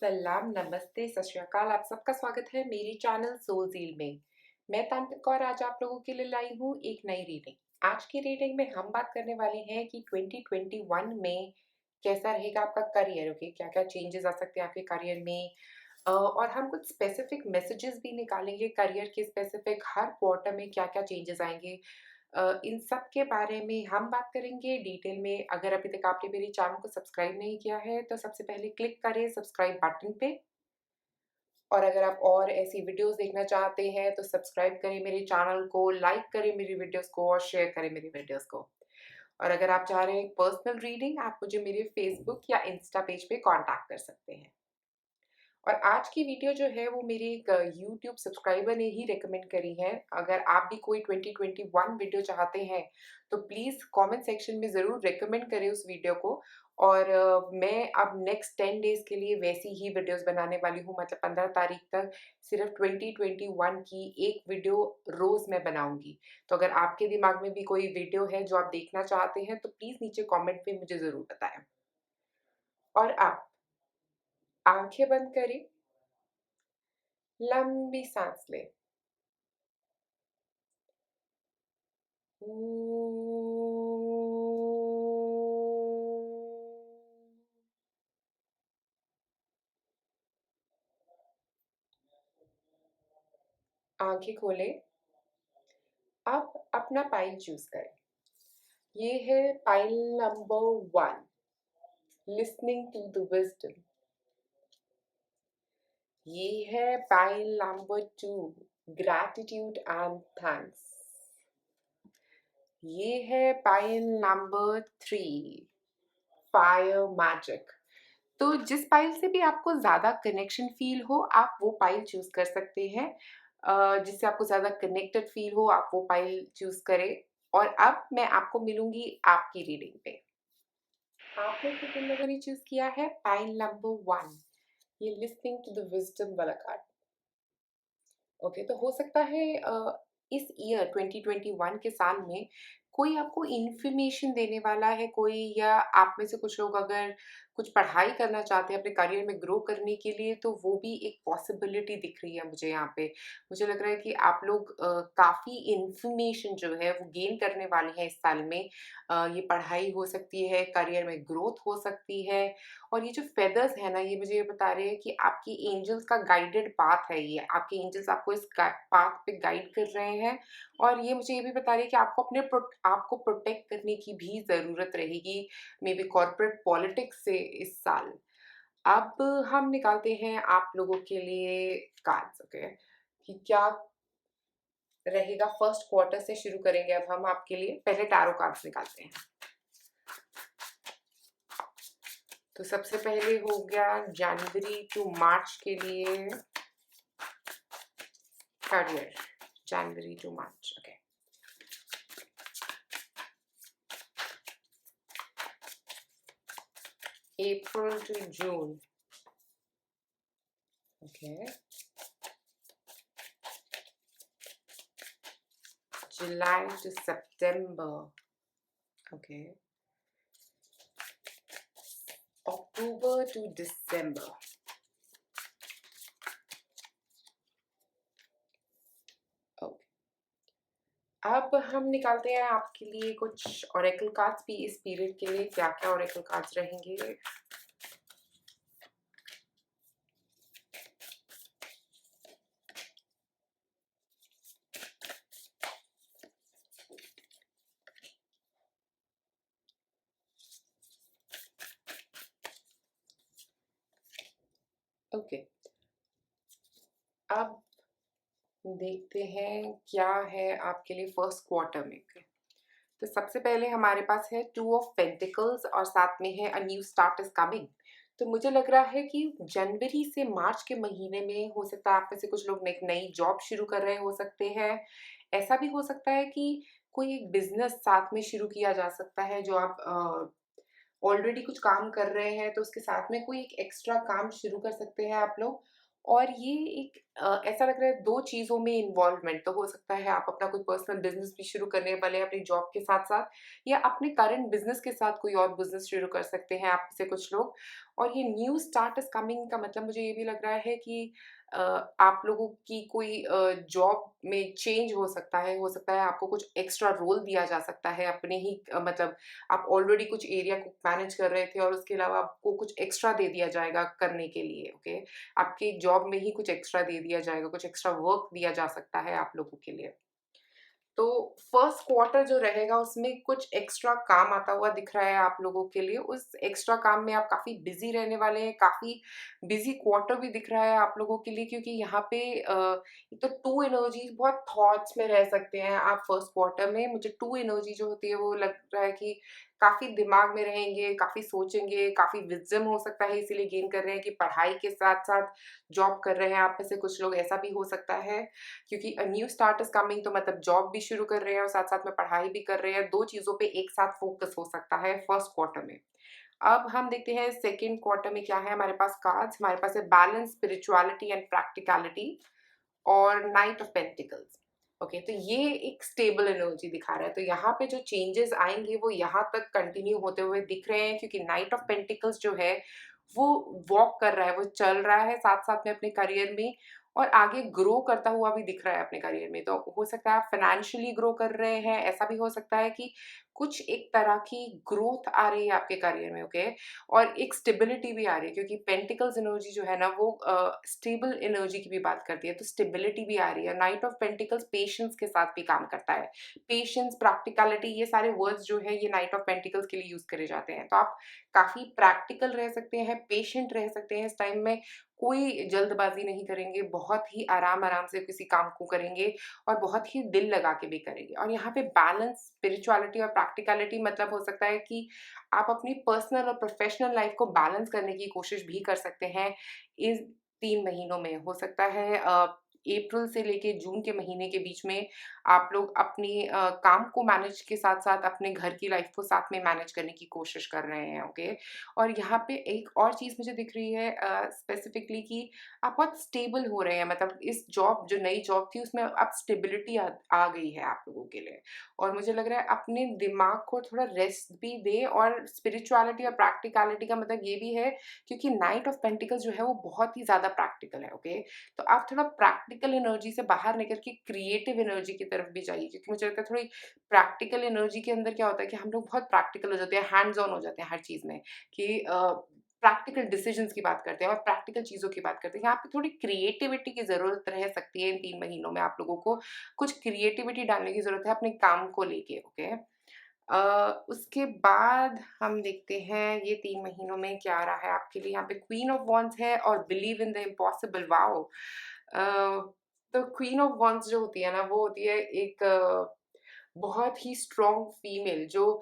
सलाम, नमस्ते, सत श्री अकाल। आप सबका स्वागत है मेरी चैनल सोलज़ील में। मैं तांत्रिक और आज आप लोगों के लिए लाई हूँ एक नई रीडिंग। आज की रीडिंग में हम बात करने वाले हैं कि 2021 में कैसा रहेगा आपका करियर, ओके? क्या-क्या चेंजेस आ सकते हैं आपके करियर में। और हम कुछ स्पेसिफिक मैसेजेस भी निकालेंगे करियर के स्पेसिफिक हर क्वार्टर में क्या-क्या चेंजेस आएँगे। इन सब के बारे में हम बात करेंगे डिटेल में। अगर अभी तक आपने मेरे चैनल को सब्सक्राइब नहीं किया है, तो सबसे पहले क्लिक करें सब्सक्राइब बटन पे। और अगर आप और ऐसी वीडियोस देखना चाहते हैं, तो सब्सक्राइब करें मेरे चैनल को, लाइक करें मेरी वीडियोस को और शेयर करें मेरी वीडियोस को। और अगर आप चाह रहे हैं पर्सनल रीडिंग, आप मुझे मेरे फेसबुक या इंस्टा पेज पे कॉन्टैक्ट कर सकते हैं। और आज की वीडियो जो है वो मेरे एक यूट्यूब सब्सक्राइबर ने ही रिकमेंड करी है। अगर आप भी कोई 2021 वीडियो चाहते हैं तो प्लीज़ कमेंट सेक्शन में ज़रूर रिकमेंड करें उस वीडियो को। और मैं अब नेक्स्ट 10 डेज़ के लिए वैसी ही वीडियोस बनाने वाली हूँ, मतलब 15 तारीख तक सिर्फ 2021 की एक वीडियो रोज़ मैं बनाऊँगी। तो अगर आपके दिमाग में भी कोई वीडियो है जो आप देखना चाहते हैं तो प्लीज़ नीचे कमेंट में मुझे ज़रूर बताएँ। और आप आँखें बंद करें, लंबी साँस लें। आँखें खोलें। अब अपना पाइल चूज़ करें। ये है pile number 1, listening to the wisdom. ये है pile number 2, gratitude and thanks. ये है पाइल नंबर 3, फायर मैजिक। तो जिस पाइल से भी आपको ज़्यादा कनेक्शन फ़ील हो, आप वो पाइल चूज़ कर सकते हैं। जिससे आपको ज़्यादा कनेक्टेड फ़ील हो, आप वो पाइल चूज़ करें। और अब मैं आपको मिलूँगी आपकी रीडिंग पे। आपने सेकंड नंबर ही चूज़ किया है, पाइल नंबर 1, ये लिसनिंग टू द विज़डम वाला कार्ड। ओके, तो हो सकता है इस ईयर 2021 के साल में कोई आपको इन्फॉर्मेशन देने वाला है कोई, या आप में से कुछ लोग अगर कुछ पढ़ाई करना चाहते हैं अपने करियर में ग्रो करने के लिए, तो वो भी एक पॉसिबिलिटी दिख रही है मुझे यहाँ पे। मुझे लग रहा है कि आप लोग काफ़ी इन्फॉर्मेशन जो है वो गेन करने वाले हैं इस साल में। ये पढ़ाई हो सकती है, करियर में ग्रोथ हो सकती है। और ये जो फेदर्स है ना, ये मुझे ये बता रहे हैं कि आपकी एंजल्स का गाइडेड पाथ है ये। आपके एंजल्स आपको इस पाथ पे गाइड कर रहे हैं। और ये मुझे ये भी बता रही है कि आपको प्रोटेक्ट करने की भी ज़रूरत रहेगी, मे बी कॉर्पोरेट पॉलिटिक्स से इस साल। अब हम निकालते हैं आप लोगों के लिए कार्ड्स, ओके? कि क्या रहेगा फर्स्ट क्वार्टर से शुरू करेंगे अब हम आपके लिए। पहले टैरो कार्ड्स निकालते हैं। तो सबसे पहले हो गया जनवरी टू मार्च के लिए करियर, जनवरी to March, okay. April to June, okay. July to सितंबर, ओके। अक्टूबर टू दिसंबर, ओके। अब हम निकालते हैं आपके लिए कुछ ओरेकल कार्ड्स भी इस पीरियड के लिए। क्या क्या ओरेकल कार्ड्स रहेंगे? ओके, अब देखते हैं क्या है आपके लिए फर्स्ट क्वार्टर में। तो सबसे पहले हमारे पास है 2 ऑफ पेंटिकल्स और साथ में है a new start is coming. तो मुझे लग रहा है कि जनवरी से मार्च के महीने में हो सकता है आप में से कुछ लोग एक नई जॉब शुरू कर रहे हो सकते हैं। ऐसा भी हो सकता है कि कोई एक बिज़नेस साथ में शुरू किया जा सकता है, जो आप ऑलरेडी कुछ काम कर रहे हैं तो उसके साथ में कोई एक एक्स्ट्रा काम शुरू कर सकते हैं आप लोग। और ये एक ऐसा लग रहा है 2 चीज़ों में इन्वॉल्वमेंट तो हो सकता है, आप अपना कोई पर्सनल बिज़नेस भी शुरू करने वाले हैं अपनी जॉब के साथ-साथ, या अपने करंट बिज़नेस के साथ कोई और बिज़नेस शुरू कर सकते हैं आप में से कुछ लोग। और ये न्यू स्टार्ट इज़ कमिंग का मतलब मुझे ये भी लग रहा है कि अ, आप लोगों की कोई जॉब में चेंज हो सकता है आपको कुछ एक्स्ट्रा रोल दिया जा सकता है अपने ही मतलब आप ऑलरेडी कुछ एरिया को मैनेज कर रहे थे और उसके अलावा आपको कुछ एक्स्ट्रा दे दिया जाएगा करने के लिए, ओके? आपकी जॉब में ही कुछ एक्स्ट्रा दे दिया जाएगा, कुछ एक्स्ट्रा वर्क दिया जा सकता है आप लोगों के लिए। तो फर्स्ट क्वार्टर जो रहेगा उसमें कुछ एक्स्ट्रा काम आता हुआ दिख रहा है आप लोगों के लिए। उस एक्स्ट्रा काम में आप काफ़ी बिज़ी रहने वाले हैं, काफ़ी बिज़ी क्वार्टर भी दिख रहा है आप लोगों के लिए, क्योंकि यहाँ पे एक तो 2 एनर्जीज़ बहुत थॉट्स में रह सकते हैं आप फर्स्ट क्वार्टर में। मुझे 2 एनर्जी जो होती है वो लग रहा है कि काफ़ी दिमाग में रहेंगे, काफ़ी सोचेंगे, काफ़ी विज़डम हो सकता है इसीलिए गेन कर रहे हैं कि पढ़ाई के साथ-साथ जॉब कर रहे हैं आप में से कुछ लोग, ऐसा भी हो सकता है। क्योंकि न्यू स्टार्ट इज़ कमिंग तो मतलब जॉब भी शुरू कर रहे हैं और साथ-साथ में पढ़ाई भी कर रहे हैं, 2 चीज़ों पे एक साथ फ़ोकस हो सकता है फर्स्ट क्वार्टर में। अब हम देखते हैं सेकंड क्वार्टर में क्या है हमारे पास कार्ड्स, हमारे पास है बैलेंस, स्पिरिचुअलिटी एंड प्रैक्टिकैलिटी और नाइट ऑफ पेंटिकल्स। ओके, तो ये एक स्टेबल एनर्जी दिखा रहा है, तो यहाँ पे जो चेंजेस आएँगे वो यहाँ तक कंटिन्यू होते हुए दिख रहे हैं, क्योंकि नाइट ऑफ पेंटिकल्स जो है वो वॉक कर रहा है, वो चल रहा है साथ-साथ में अपने करियर में और आगे ग्रो करता हुआ भी दिख रहा है अपने करियर में। तो हो सकता है आप फाइनेंशियली ग्रो कर रहे हैं, ऐसा भी हो सकता है कि कुछ एक तरह की ग्रोथ आ रही है आपके करियर में, ओके? और एक स्टेबिलिटी भी आ रही है, क्योंकि पेंटिकल्स एनर्जी जो है ना वो स्टेबल एनर्जी की भी बात करती है, तो स्टेबिलिटी भी आ रही है। नाइट ऑफ पेंटिकल्स पेशेंस के साथ भी काम करता है। पेशेंस, प्रैक्टिकलिटी, ये सारे वर्ड्स जो है ये नाइट ऑफ पेंटिकल्स के लिए यूज़ करे जाते हैं। तो आप काफ़ी प्रैक्टिकल रह सकते हैं, पेशेंट रह सकते हैं इस टाइम में, कोई जल्दबाज़ी नहीं करेंगे, बहुत ही आराम-आराम से किसी काम को करेंगे और बहुत ही दिल लगा के भी करेंगे। और यहाँ पे बैलेंस, स्पिरिचुअलिटी और प्रैक्टिकलिटी मतलब हो सकता है कि आप अपनी पर्सनल और प्रोफ़ेशनल लाइफ़ को बैलेंस करने की कोशिश भी कर सकते हैं इस 3 महीनों में। हो सकता है अप्रैल से लेके जून के महीने के बीच में आप लोग अपनी काम को मैनेज के साथ-साथ अपने घर की लाइफ़ को साथ में मैनेज करने की कोशिश कर रहे हैं, ओके? और यहाँ पे एक और चीज़ मुझे दिख रही है स्पेसिफ़िकली कि आप बहुत स्टेबल हो रहे हैं, मतलब इस जॉब जो नई जॉब थी उसमें अब स्टेबिलिटी आ गई है आप लोगों के लिए। और मुझे लग रहा है अपने दिमाग को थोड़ा रेस्ट भी दें, और स्पिरिचुअलिटी और प्रैक्टिकलिटी का मतलब ये भी है, क्योंकि नाइट ऑफ पेंटिकल्स जो है वो बहुत ही ज़्यादा प्रैक्टिकल है, ओके? तो आप थोड़ा प्रैक्टिकल एनर्जी से बाहर निकल के क्रिएटिव एनर्जी की तरफ भी जाइए, क्योंकि मुझे लगता है थोड़ी प्रैक्टिकल एनर्जी के अंदर क्या होता है कि हम लोग बहुत प्रैक्टिकल हो जाते हैं, हैंड्स ऑन हो जाते हैं हर चीज़ में, कि प्रैक्टिकल डिसीजंस की बात करते हैं और प्रैक्टिकल चीज़ों की बात करते हैं। यहाँ पे थोड़ी क्रिएटिविटी की ज़रूरत रह सकती है इन 3 महीनों में, आप लोगों को कुछ क्रिएटिविटी डालने की ज़रूरत है अपने काम को लेके, ओके? उसके बाद हम देखते हैं ये 3 महीनों में क्या आ रहा है आपके लिए। यहाँ पे क्वीन ऑफ वांड्स है और believe in the impossible, wow! तो क्वीन ऑफ वांड्स जो होती है ना, वो होती है एक बहुत ही स्ट्रॉन्ग फीमेल जो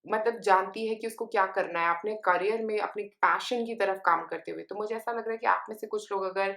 मतलब जानती है कि उसको क्या करना है अपने करियर में, अपने पैशन की तरफ काम करते हुए। तो मुझे ऐसा लग रहा है कि आप में से कुछ लोग अगर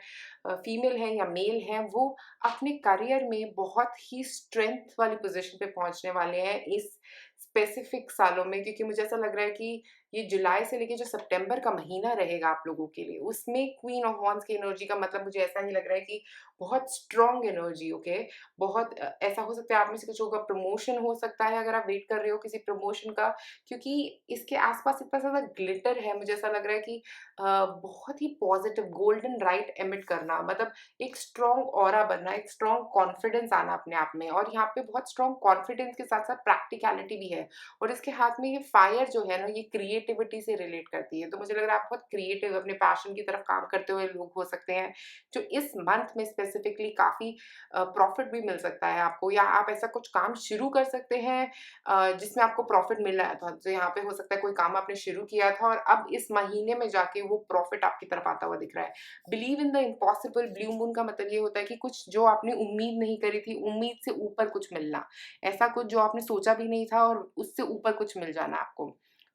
फीमेल हैं या मेल हैं, वो अपने करियर में बहुत ही स्ट्रेंथ वाली पोज़ीशन पे पहुँचने वाले हैं इस स्पेसिफ़िक सालों में, क्योंकि मुझे ऐसा लग रहा है कि ये जुलाई से लेके जो सितंबर का महीना रहेगा आप लोगों के लिए, उसमें क्वीन ऑफ वांड्स की एनर्जी का मतलब मुझे ऐसा ही लग रहा है कि बहुत स्ट्रॉन्ग एनर्जी, ओके? बहुत ऐसा हो सकता है आप में से कुछ लोगों का प्रमोशन हो सकता है अगर आप वेट कर रहे हो किसी प्रमोशन का, क्योंकि इसके आस-पास इतना ज़्यादा ग्लिटर है, मुझे ऐसा लग रहा है कि बहुत ही पॉज़िटिव गोल्डन लाइट एमिट करना, मतलब एक स्ट्रॉन्ग ऑरा बनना, एक स्ट्रॉन्ग कॉन्फिडेंस आना अपने आप में, और यहाँ पे बहुत स्ट्रॉन्ग कॉन्फिडेंस के साथ-साथ प्रैक्टिकैलिटी भी है। और इसके हाथ में ये फायर जो है ना, ये क्रिएटिविटी से रिलेट करती है। तो मुझे लग रहा है आप बहुत क्रिएटिव अपने पैशन की तरफ काम करते हुए लोग हो सकते हैं, जो इस मंथ में स्पेसिफिकली काफ़ी प्रॉफ़िट भी मिल सकता है आपको, या आप ऐसा कुछ काम शुरू कर सकते हैं जिसमें आपको प्रॉफ़िट मिल रहा था। तो यहाँ पे हो सकता है कोई काम आपने शुरू किया था और अब इस महीने में जाके वो प्रॉफ़िट आपकी तरफ आता हुआ दिख रहा है। Believe in the impossible, blue moon का मतलब ये होता है कि कुछ जो आपने उम्मीद नहीं करी थी, उम्मीद से ऊपर कुछ मिलना। ऐसा कुछ जो आपने सोचा भी नहीं था और उससे ऊपर कुछ मिल जाना आपको।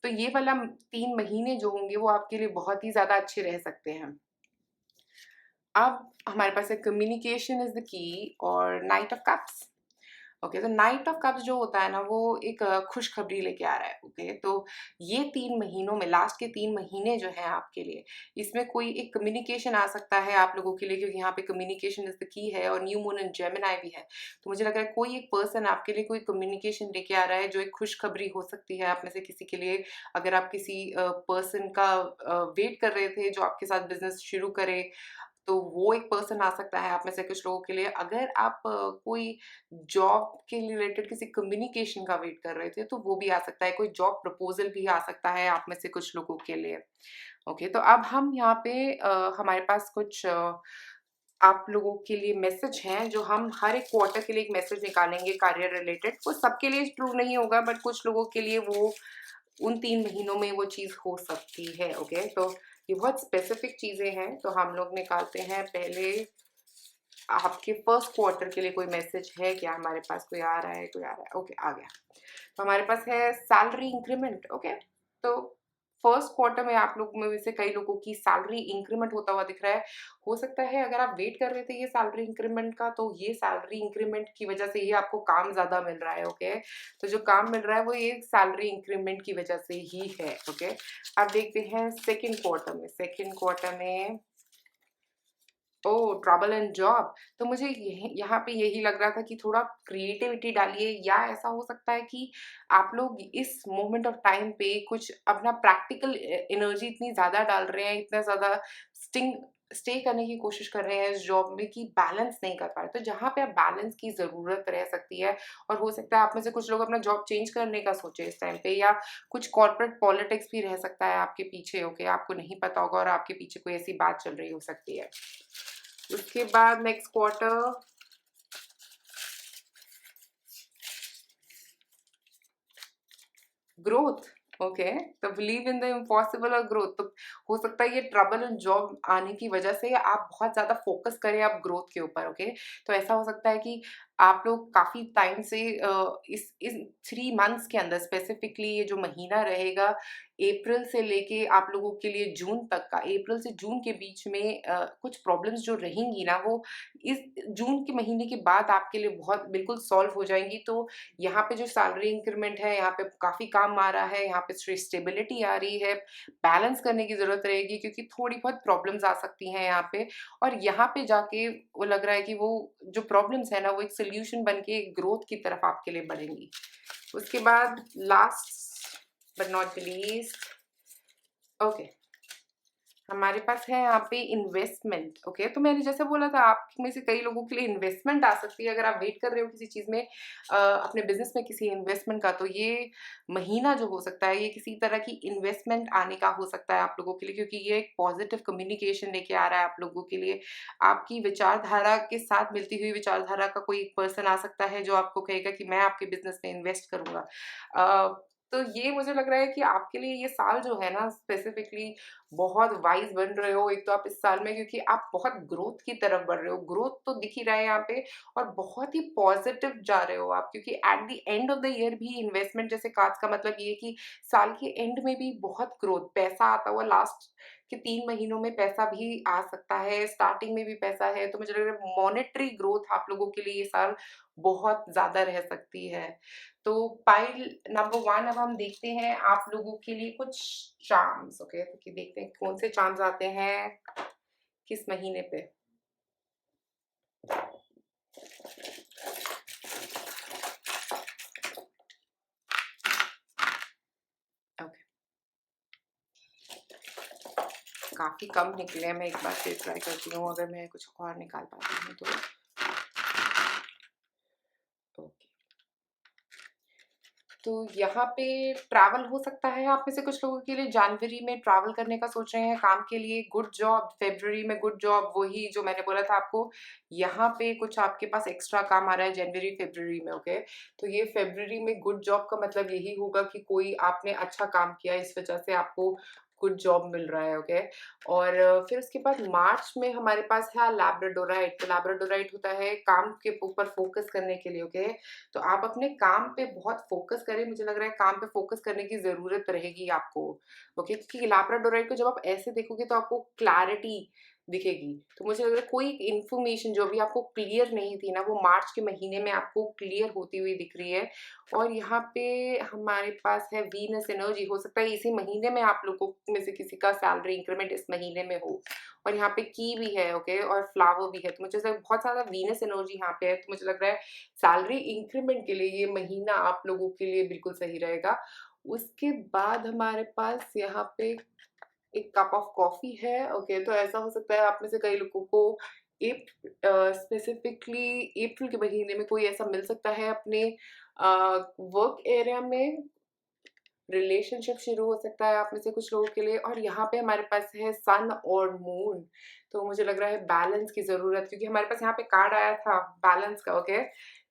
तो ये वाला 3 महीने जो होंगे वो आपके लिए बहुत ही ज़्यादा अच्छे रह सकते हैं। अब हमारे पास है कम्युनिकेशन इज़ द की और नाइट ऑफ कप्स। ओके, तो नाइट ऑफ कप्स जो होता है ना, वो एक खुशखबरी लेके आ रहा है। ओके, तो ये 3 महीनों में, लास्ट के 3 महीने जो हैं आपके लिए, इसमें कोई एक कम्युनिकेशन आ सकता है आप लोगों के लिए, क्योंकि यहाँ पे कम्युनिकेशन इज़ द की है और न्यू मून इन जेमिनी भी है। तो मुझे लग रहा है कोई एक पर्सन आपके लिए कोई कम्युनिकेशन लेके आ रहा है, जो एक खुशखबरी हो सकती है आप में से किसी के लिए। अगर आप किसी पर्सन का वेट कर रहे थे जो आपके साथ बिज़नेस शुरू करे, तो वो एक पर्सन आ सकता है आप में से कुछ लोगों के लिए। अगर आप कोई जॉब के रिलेटेड किसी कम्युनिकेशन का वेट कर रहे थे, तो वो भी आ सकता है। कोई जॉब प्रपोज़ल भी आ सकता है आप में से कुछ लोगों के लिए। ओके, तो अब हम यहाँ पे हमारे पास कुछ आप लोगों के लिए मैसेज हैं, जो हम हर एक क्वार्टर के लिए एक मैसेज निकालेंगे करियर रिलेटेड। वो सबके लिए ट्रू नहीं होगा, बट कुछ लोगों के लिए वो उन 3 महीनों में वो चीज़ हो सकती है। ओके, तो ये बहुत स्पेसिफिक चीज़ें हैं। तो हम लोग निकालते हैं पहले आपके फर्स्ट क्वार्टर के लिए कोई मैसेज है क्या? हमारे पास कोई आ रहा है, कोई आ रहा है? ओके, आ गया। तो हमारे पास है सैलरी इंक्रीमेंट। ओके, तो फर्स्ट क्वार्टर में आप लोग में से कई लोगों की सैलरी इंक्रीमेंट होता हुआ दिख रहा है। हो सकता है अगर आप वेट कर रहे थे ये सैलरी इंक्रीमेंट का, तो ये सैलरी इंक्रीमेंट की वजह से ही आपको काम ज़्यादा मिल रहा है। ओके, तो जो काम मिल रहा है वो ये सैलरी इंक्रीमेंट की वजह से ही है। ओके, अब देखते हैं सेकंड क्वार्टर में। सेकंड क्वार्टर में ओह! Trouble and job. तो मुझे यहाँ पे यही लग रहा था कि थोड़ा क्रिएटिविटी डालिए, या ऐसा हो सकता है कि आप लोग इस मोमेंट ऑफ टाइम पे कुछ अपना प्रैक्टिकल एनर्जी इतनी ज़्यादा डाल रहे हैं, इतना ज़्यादा स्टिंग स्टे करने की कोशिश कर रहे हैं इस जॉब में कि बैलेंस नहीं कर पा रहे। तो जहाँ पे आप बैलेंस की ज़रूरत रह सकती है, और हो सकता है आप में से कुछ लोग अपना जॉब चेंज करने का सोचें इस टाइम पे, या कुछ कॉर्पोरेट पॉलिटिक्स भी रह सकता है आपके पीछे। ओके, आपको नहीं पता होगा और आपके पीछे कोई ऐसी बात चल रही हो सकती है। उसके बाद नेक्स्ट क्वार्टर ग्रोथ। ओके, तो बिलीव इन द इम्पॉसिबल और ग्रोथ। तो हो सकता है ये ट्रबल एंड जॉब आने की वजह से आप बहुत ज़्यादा फोकस करें आप ग्रोथ के ऊपर। ओके, तो ऐसा हो सकता है कि आप लोग काफ़ी टाइम से इस 3 मंथ्स के अंदर स्पेसिफिकली, ये जो महीना रहेगा अप्रैल से लेके आप लोगों के लिए जून तक का, अप्रैल से जून के बीच में कुछ प्रॉब्लम्स जो रहेंगी ना, वो इस जून के महीने के बाद आपके लिए बहुत बिल्कुल सॉल्व हो जाएंगी। तो यहाँ पे जो सैलरी इंक्रीमेंट है, यहाँ पे काफ़ी काम आ रहा है, यहाँ पे स्टेबिलिटी आ रही है। बैलेंस करने की ज़रूरत रहेगी, क्योंकि थोड़ी बहुत प्रॉब्लम्स आ सकती हैं यहाँ पे, और यहाँ पे जाके वो लग रहा है कि वो जो प्रॉब्लम्स है ना, वो एक सोल्यूशन बन के ग्रोथ की तरफ आपके लिए बढ़ेंगी। उसके बाद last but not the least, okay, हमारे पास है यहाँ पे इन्वेस्टमेंट। ओके, तो मैंने जैसे बोला था आप में से कई लोगों के लिए इन्वेस्टमेंट आ सकती है। अगर आप वेट कर रहे हो किसी चीज़ में, अपने बिजनेस में किसी इन्वेस्टमेंट का, तो ये महीना जो हो सकता है, ये किसी तरह की इन्वेस्टमेंट आने का हो सकता है आप लोगों के लिए, क्योंकि ये एक पॉजिटिव कम्युनिकेशन लेके आ रहा है आप लोगों के लिए। आपकी विचारधारा के साथ मिलती हुई विचारधारा का कोई एक पर्सन आ सकता है, जो आपको कहेगा कि मैं आपके बिजनेस में इन्वेस्ट करूंगा। तो ये मुझे लग रहा है कि आपके लिए ये साल जो है ना, स्पेसिफिकली बहुत वाइज़ बन रहे हो एक तो आप इस साल में, क्योंकि आप बहुत ग्रोथ की तरफ बढ़ रहे हो। ग्रोथ तो दिख ही रहा है यहाँ पे, और बहुत ही पॉज़िटिव जा रहे हो आप, क्योंकि at the end of the year भी इन्वेस्टमेंट जैसे कार्ड्स का मतलब ये है कि साल के एंड में भी बहुत ग्रोथ, पैसा आता हुआ लास्ट के 3 महीनों में पैसा भी आ सकता है, स्टार्टिंग में भी पैसा है। तो मुझे लग रहा है मॉनेटरी ग्रोथ आप लोगों के लिए ये साल बहुत ज़्यादा रह सकती है। तो पाइल नंबर 1 अब हम देखते हैं आप लोगों के लिए कुछ चार्म्स। ओके, तो कि देखते हैं कौन से चार्म्स आते हैं किस महीने पे। ओके, काफ़ी कम निकले हैं, मैं एक बार फिर ट्राई करती हूँ अगर मैं कुछ और निकाल पाती हूँ तो। ओके, तो यहाँ पे ट्रैवल हो सकता है आप में से कुछ लोगों के लिए, जनवरी में ट्रैवल करने का सोच रहे हैं काम के लिए, गुड जॉब। फरवरी में गुड जॉब, वही जो मैंने बोला था आपको, यहाँ पे कुछ आपके पास एक्स्ट्रा काम आ रहा है जनवरी फरवरी में। ओके, तो ये फरवरी में गुड जॉब का मतलब यही होगा कि कोई आपने अच्छा काम किया, इस वजह से आपको गुड जॉब मिल रहा है। ओके, और फिर उसके बाद मार्च में हमारे पास है लैब्राडोराइट। तो लैब्राडोराइट होता है काम के ऊपर फोकस करने के लिए। ओके, तो आप अपने काम पे बहुत फ़ोकस करें, मुझे लग रहा है काम पे फ़ोकस करने की ज़रूरत रहेगी आपको। ओके, क्योंकि लैब्राडोराइट को जब आप ऐसे देखोगे तो आपको क्लैरिटी दिखेगी। तो मुझे लग रहा है कोई इन्फॉर्मेशन जो अभी आपको क्लियर नहीं थी ना, वो मार्च के महीने में आपको क्लियर होती हुई दिख रही है। और यहाँ पे हमारे पास है वीनस एनर्जी। हो सकता है इसी महीने में आप लोगों में से किसी का सैलरी इंक्रीमेंट इस महीने में हो। और यहाँ पे की भी है, ओके, और फ्लावर भी है। तो मुझे बहुत ज़्यादा वीनस एनर्जी यहाँ पे है। तो मुझे लग रहा है सैलरी इंक्रीमेंट के लिए ये महीना आप लोगों के लिए बिल्कुल सही रहेगा। उसके बाद हमारे पास यहाँ पे एक कप ऑफ कॉफी है, ओके। तो ऐसा हो सकता है आप में से कई लोगों को स्पेसिफिकली अप्रैल के महीने में कोई ऐसा मिल सकता है अपने वर्क एरिया में। रिलेशनशिप शुरू हो सकता है आप में से कुछ लोगों के लिए। और यहाँ पे हमारे पास है सन और मून। तो मुझे लग रहा है बैलेंस की ज़रूरत, क्योंकि हमारे पास यहाँ पे कार्ड आया था बैलेंस का, ओके।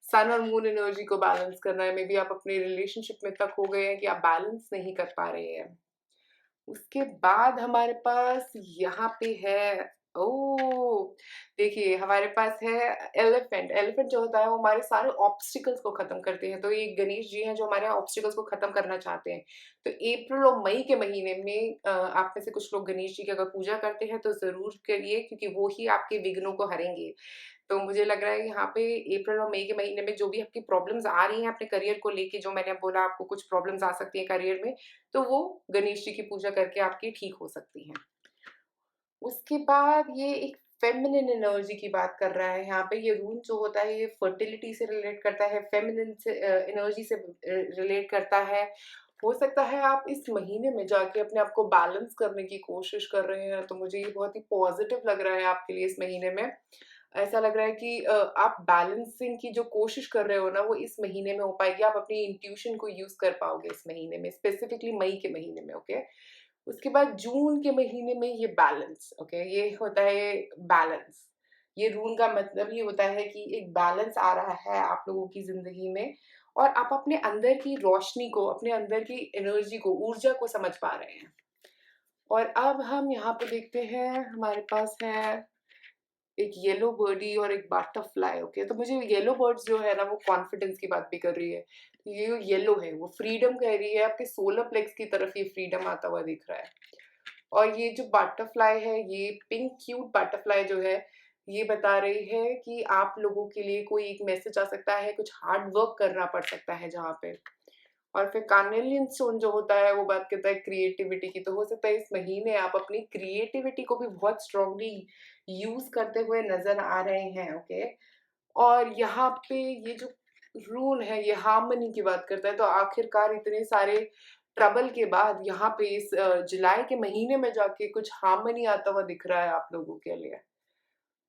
सन और मून एनर्जी को बैलेंस करना है। मे बी आप अपने रिलेशनशिप में तक हो गए हैं कि आप बैलेंस नहीं कर पा रहे हैं। उसके बाद हमारे पास यहाँ पे है, ओह! देखिए हमारे पास है एलिफेंट। एलिफेंट जो होता है वो हमारे सारे ऑब्स्टिकल्स को ख़त्म करते हैं। तो ये गणेश जी हैं जो हमारे ऑब्स्टिकल्स को ख़त्म करना चाहते हैं। तो अप्रैल और मई के महीने में आप में से कुछ लोग गणेश जी की अगर पूजा करते हैं तो ज़रूर करिए, क्योंकि वो ही आपके विघ्नों को हरेंगे। तो मुझे लग रहा है यहाँ पे अप्रैल और मई के महीने में जो भी आपकी प्रॉब्लम्स आ रही हैं अपने करियर को लेके, जो मैंने बोला आपको कुछ प्रॉब्लम्स आ सकती है करियर में, तो वो गणेश जी की पूजा करके आपकी ठीक हो सकती हैं। उसके बाद ये एक फेमिनिन एनर्जी की बात कर रहा है यहाँ पे। ये रून जो होता है ये फर्टिलिटी से रिलेट करता है, फेमिनिन से एनर्जी से रिलेट करता है। हो सकता है आप इस महीने में जाके अपने आप को बैलेंस करने की कोशिश कर रहे हैं, तो मुझे ये बहुत ही पॉजिटिव लग रहा है आपके लिए इस महीने में। ऐसा लग रहा है कि आप बैलेंसिंग की जो कोशिश कर रहे हो ना, वो इस महीने में हो पाएगी। आप अपनी इंट्यूशन को यूज़ कर पाओगे इस महीने में, स्पेसिफिकली मई के महीने में, ओके? उसके बाद जून के महीने में ये बैलेंस, ओके, ये होता है बैलेंस। ये रून का मतलब ये होता है कि एक बैलेंस आ रहा है आप लोगों की ज़िंदगी में, और आप अपने अंदर की रोशनी को, अपने अंदर की एनर्जी को, ऊर्जा को समझ पा रहे हैं। और अब हम यहाँ पे देखते हैं हमारे पास है एक येलो बर्डी और एक बटरफ्लाई, ओके। तो मुझे येलो बर्ड्स जो है ना वो कॉन्फिडेंस की बात भी कर रही है। ये जो येलो है वो फ्रीडम कह रही है, आपके सोलर प्लेक्स की तरफ ये फ्रीडम आता हुआ दिख रहा है। और ये जो बटरफ्लाई है, ये पिंक क्यूट बटरफ्लाई जो है, ये बता रही है कि आप लोगों के लिए कोई एक मैसेज आ सकता है, कुछ हार्ड वर्क करना पड़ सकता है जहाँ पे। और फिर कार्नेलियन स्टोन जो होता है वो बात करता है क्रिएटिविटी की। तो हो सकता है इस महीने आप अपनी क्रिएटिविटी को भी बहुत स्ट्रांगली यूज़ करते हुए नज़र आ रहे हैं, ओके। और यहाँ पे ये जो रूल है ये हार्मनी की बात करता है। तो आखिरकार इतने सारे ट्रबल के बाद यहाँ पे इस जुलाई के महीने में जाके कुछ हार्मनी आता हुआ दिख रहा है आप लोगों के लिए।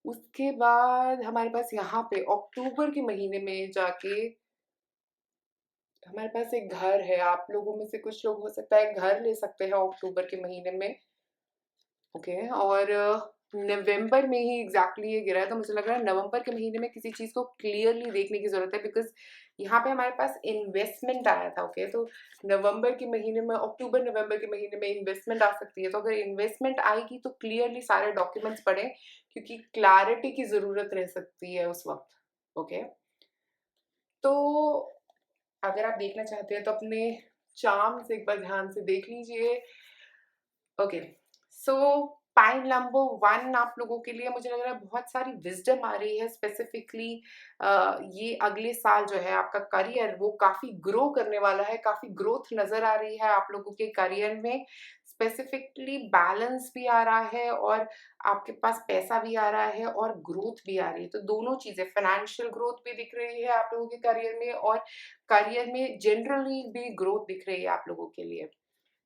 उसके बाद हमारे पास यहाँ पे अक्टूबर के महीने में जाके हमारे पास एक घर है। आप लोगों में से कुछ लोग हो सकता है घर ले सकते हैं अक्टूबर के महीने में, ओके। और नवंबर में ही एग्जैक्टली ये गिरा है। तो मुझे लग रहा है नवंबर के महीने में किसी चीज़ को क्लियरली देखने की ज़रूरत है, बिकॉज़ यहाँ पे हमारे पास इन्वेस्टमेंट आया था, ओके। तो नवंबर के महीने में, अक्टूबर नवंबर के महीने में इन्वेस्टमेंट आ सकती है। तो अगर इन्वेस्टमेंट आएगी तो क्लियरली सारे डॉक्यूमेंट्स पढ़ें, क्योंकि क्लैरिटी की ज़रूरत रह सकती है उस वक़्त, ओके। तो अगर आप देखना चाहते हैं तो अपने चार्म्स एक बार ध्यान से देख लीजिए, ओके। सो पाइन नंबर 1 आप लोगों के लिए मुझे लग रहा है बहुत सारी विज़डम आ रही है स्पेसिफिकली। ये अगले साल जो है आपका करियर वो काफ़ी ग्रो करने वाला है, काफ़ी ग्रोथ नज़र आ रही है आप लोगों के करियर में। स्पेसिफिकली बैलेंस भी आ रहा है, और आपके पास पैसा भी आ रहा है, और ग्रोथ भी आ रही है। तो दोनों चीज़ें, फाइनेंशियल ग्रोथ भी दिख रही है आप लोगों के करियर में, और करियर में जनरली भी ग्रोथ दिख रही है आप लोगों के लिए।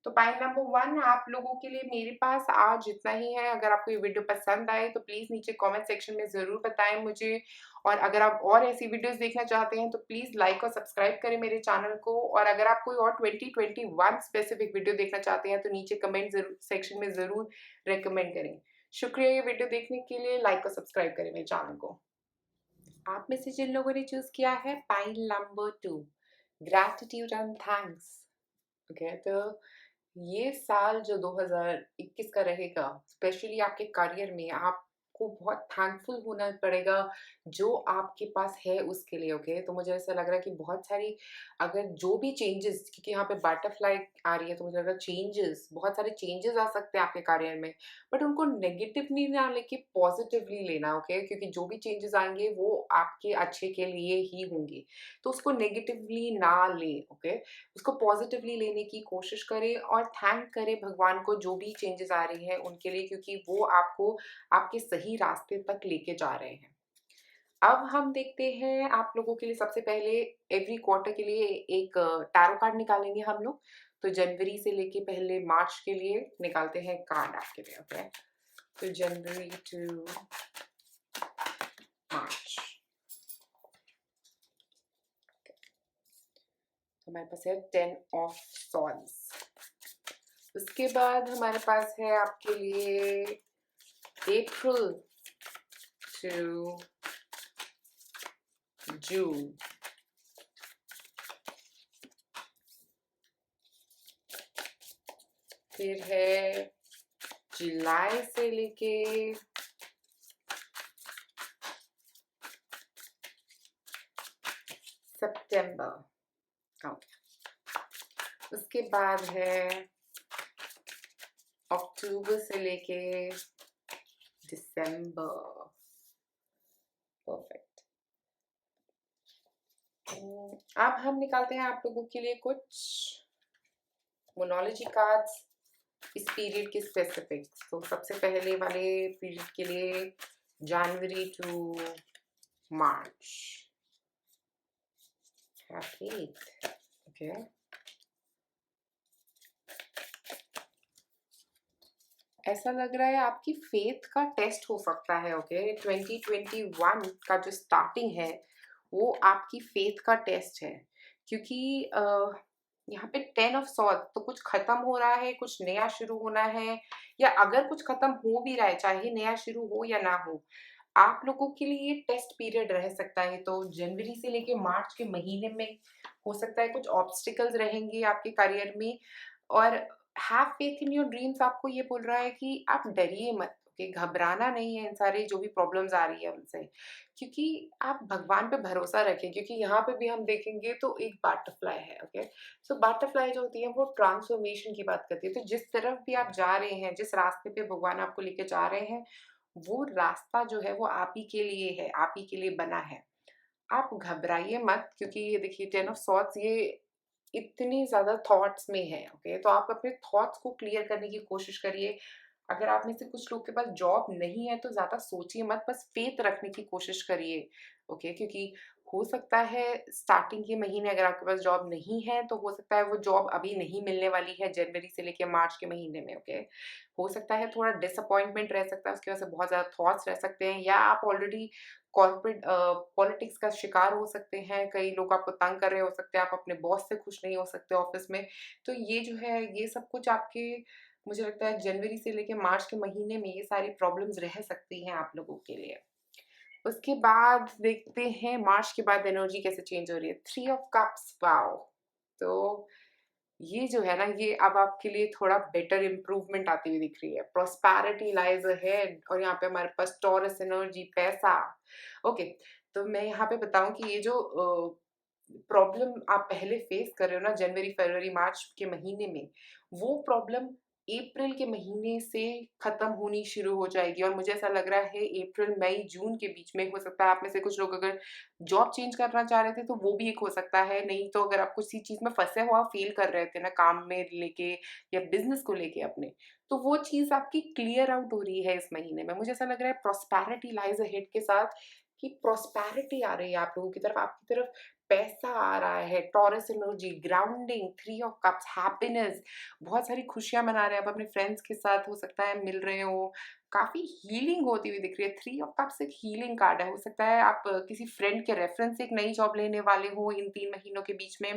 तो पॉइंट नंबर 1 आप लोगों के लिए मेरे पास आज इतना ही है। अगर आपको ये वीडियो पसंद आए तो प्लीज़ नीचे कमेंट सेक्शन में ज़रूर बताएँ मुझे। और अगर आप और ऐसी वीडियोज़ देखना चाहते हैं तो प्लीज़ लाइक और सब्सक्राइब करें मेरे चैनल को। और अगर आप कोई और 2021 स्पेसिफिक वीडियो देखना चाहते हैं तो नीचे कमेंट ज़रूर सेक्शन में ज़रूर रिकमेंड करें। शुक्रिया ये वीडियो देखने के लिए। लाइक और सब्सक्राइब करें मेरे चैनल को। आप में से जिन लोगों ने चूज़ किया है pile number 2, gratitude and thanks, okay. तो ये साल जो 2021 का रहेगा, स्पेशली आपके करियर में, आप आपको बहुत थैंकफुल होना पड़ेगा जो आपके पास है उसके लिए, ओके? तो मुझे ऐसा लग रहा है कि बहुत सारी, अगर जो भी चेंजेस, क्योंकि यहाँ पे बटरफ्लाई आ रही है, तो मुझे लग रहा है चेंजेस, बहुत सारे चेंजेस आ सकते हैं आपके करियर में, बट उनको नेगेटिवली ना लेके पॉजिटिवली लेना, ओके? क्योंकि जो भी चेंजेस आएंगे वो आपके अच्छे के लिए ही होंगे, तो उसको नेगेटिवली ना लें, ओके? उसको पॉजिटिवली लेने की कोशिश करें और थैंक करें भगवान को जो भी चेंजेस आ रही हैं उनके लिए, क्योंकि वो आपको आपके सही रास्ते तक लेके जा रहे हैं। अब हम देखते हैं आप लोगों के लिए, सबसे पहले एवरी क्वार्टर के लिए एक टैरो कार्ड निकालेंगे हम लोग। तो जनवरी से लेके पहले मार्च के लिए निकालते हैं कार्ड आपके लिए, ओके? तो जनवरी टू मार्च, तो हमारे पास है 10 ऑफ सॉर्ड्स। उसके बाद हमारे पास है आपके लिए अप्रैल टू जून। फिर है जुलाई से लेके सितंबर, ओके। उसके बाद है अक्टूबर से लेके दिसंबर, परफेक्ट। अब हम निकालते हैं आप लोगों के लिए कुछ मोनोलॉजी कार्ड्स इस पीरियड के स्पेसिफिक। तो सबसे पहले वाले पीरियड के लिए जनवरी टू मार्च, ओके। ऐसा लग रहा है आपकी फेथ का टेस्ट हो सकता है, ओके? 2021 का जो स्टार्टिंग है वो आपकी फेथ का टेस्ट है, क्योंकि यहाँ पे 10 ऑफ सॉर्ड, तो कुछ खत्म हो रहा है, कुछ नया शुरू होना है, या अगर कुछ खत्म हो भी रहा है, चाहे नया शुरू हो या ना हो, आप लोगों के लिए ये टेस्ट पीरियड रह सकता है। तो जनवरी से लेके मार्च के महीने में हो सकता है कुछ ऑब्स्टिकल्स रहेंगे आपके करियर में, और have faith in your dreams आपको ये बोल रहा है कि आप डरिए मत, ओके? घबराना नहीं है इन सारी जो भी प्रॉब्लम्स आ रही है उनसे, क्योंकि आप भगवान पे भरोसा रखें, क्योंकि यहाँ पे भी हम देखेंगे तो एक बटरफ्लाई है, ओके? सो बटरफ्लाई जो होती है वो ट्रांसफॉर्मेशन की बात करती है। तो जिस तरफ भी आप जा रहे हैं, जिस रास्ते पे भगवान आपको लेके जा रहे हैं, वो रास्ता जो है वो आप ही के लिए है, आप ही के लिए बना है। आप घबराइए मत, क्योंकि ये देखिए 10 ऑफ सॉर्ड्स ये इतनी ज़्यादा थॉट्स में है, ओके? तो आप अपने थॉट्स को क्लियर करने की कोशिश करिए। अगर आप में से कुछ लोग के पास जॉब नहीं है तो ज़्यादा सोचिए मत, बस फेथ रखने की कोशिश करिए, ओके? क्योंकि हो सकता है स्टार्टिंग के महीने अगर आपके पास जॉब नहीं है तो हो सकता है वो जॉब अभी नहीं मिलने वाली है जनवरी से लेके मार्च के महीने में, ओके? हो सकता है थोड़ा डिसअपॉइंटमेंट रह सकता है, उसकी वजह से बहुत ज़्यादा थॉट्स रह सकते हैं, या आप ऑलरेडी कॉर्पोरेट पॉलिटिक्स का शिकार हो सकते हैं, कई लोग आपको तंग कर रहे हो सकते हैं, आप अपने बॉस से खुश नहीं हो सकते ऑफिस में। तो ये जो है ये सब कुछ आपके, मुझे लगता है जनवरी से लेके मार्च के महीने में ये सारी प्रॉब्लम्स रह सकती हैं आप लोगों के लिए। उसके बाद देखते हैं मार्च के बाद एनर्जी कैसे चेंज हो रही है। 3 ऑफ कप्स, वाओ! तो ये जो है ना, ये अब आपके लिए थोड़ा बेटर इम्प्रूवमेंट आती हुई दिख रही है। प्रॉस्पेरिटी लाइज़ अहेड, और यहाँ पे हमारे पास टॉरस एनर्जी, पैसा। ओके, तो मैं यहाँ पे बताऊँ कि ये जो प्रॉब्लम आप पहले फेस कर रहे हो ना जनवरी, फरवरी, मार्च के महीने में, वो प्रॉब्लम अप्रैल के महीने से खत्म होनी शुरू हो जाएगी, और मुझे ऐसा लग रहा है अप्रैल, मई, जून के बीच में हो सकता है आप में से कुछ लोग अगर जॉब चेंज करना चाह रहे थे तो वो भी एक हो सकता है, नहीं तो अगर आप किसी चीज़ में फँसे हुआ फ़ील कर रहे थे ना काम में लेके या बिज़नेस को लेके अपने, तो वो चीज़ आपकी क्लियर आउट हो रही है इस महीने में। मुझे ऐसा लग रहा है प्रॉस्पेरिटी लाइज़ अहेड के साथ, कि प्रॉस्पेरिटी आ रही है आप लोगों की तरफ, आपकी तरफ पैसा आ रहा है, taurus energy, grounding, 3 of cups, happiness, बहुत सारी खुशियाँ मना रहे हैं आप अपने फ्रेंड्स के साथ, हो सकता है मिल रहे हो, काफ़ी हीलिंग होती हुई दिख रही है। 3 ऑफ कप्स एक हीलिंग कार्ड है, हो सकता है आप किसी फ्रेंड के रेफरेंस से एक नई जॉब लेने वाले हो इन 3 महीनों के बीच में।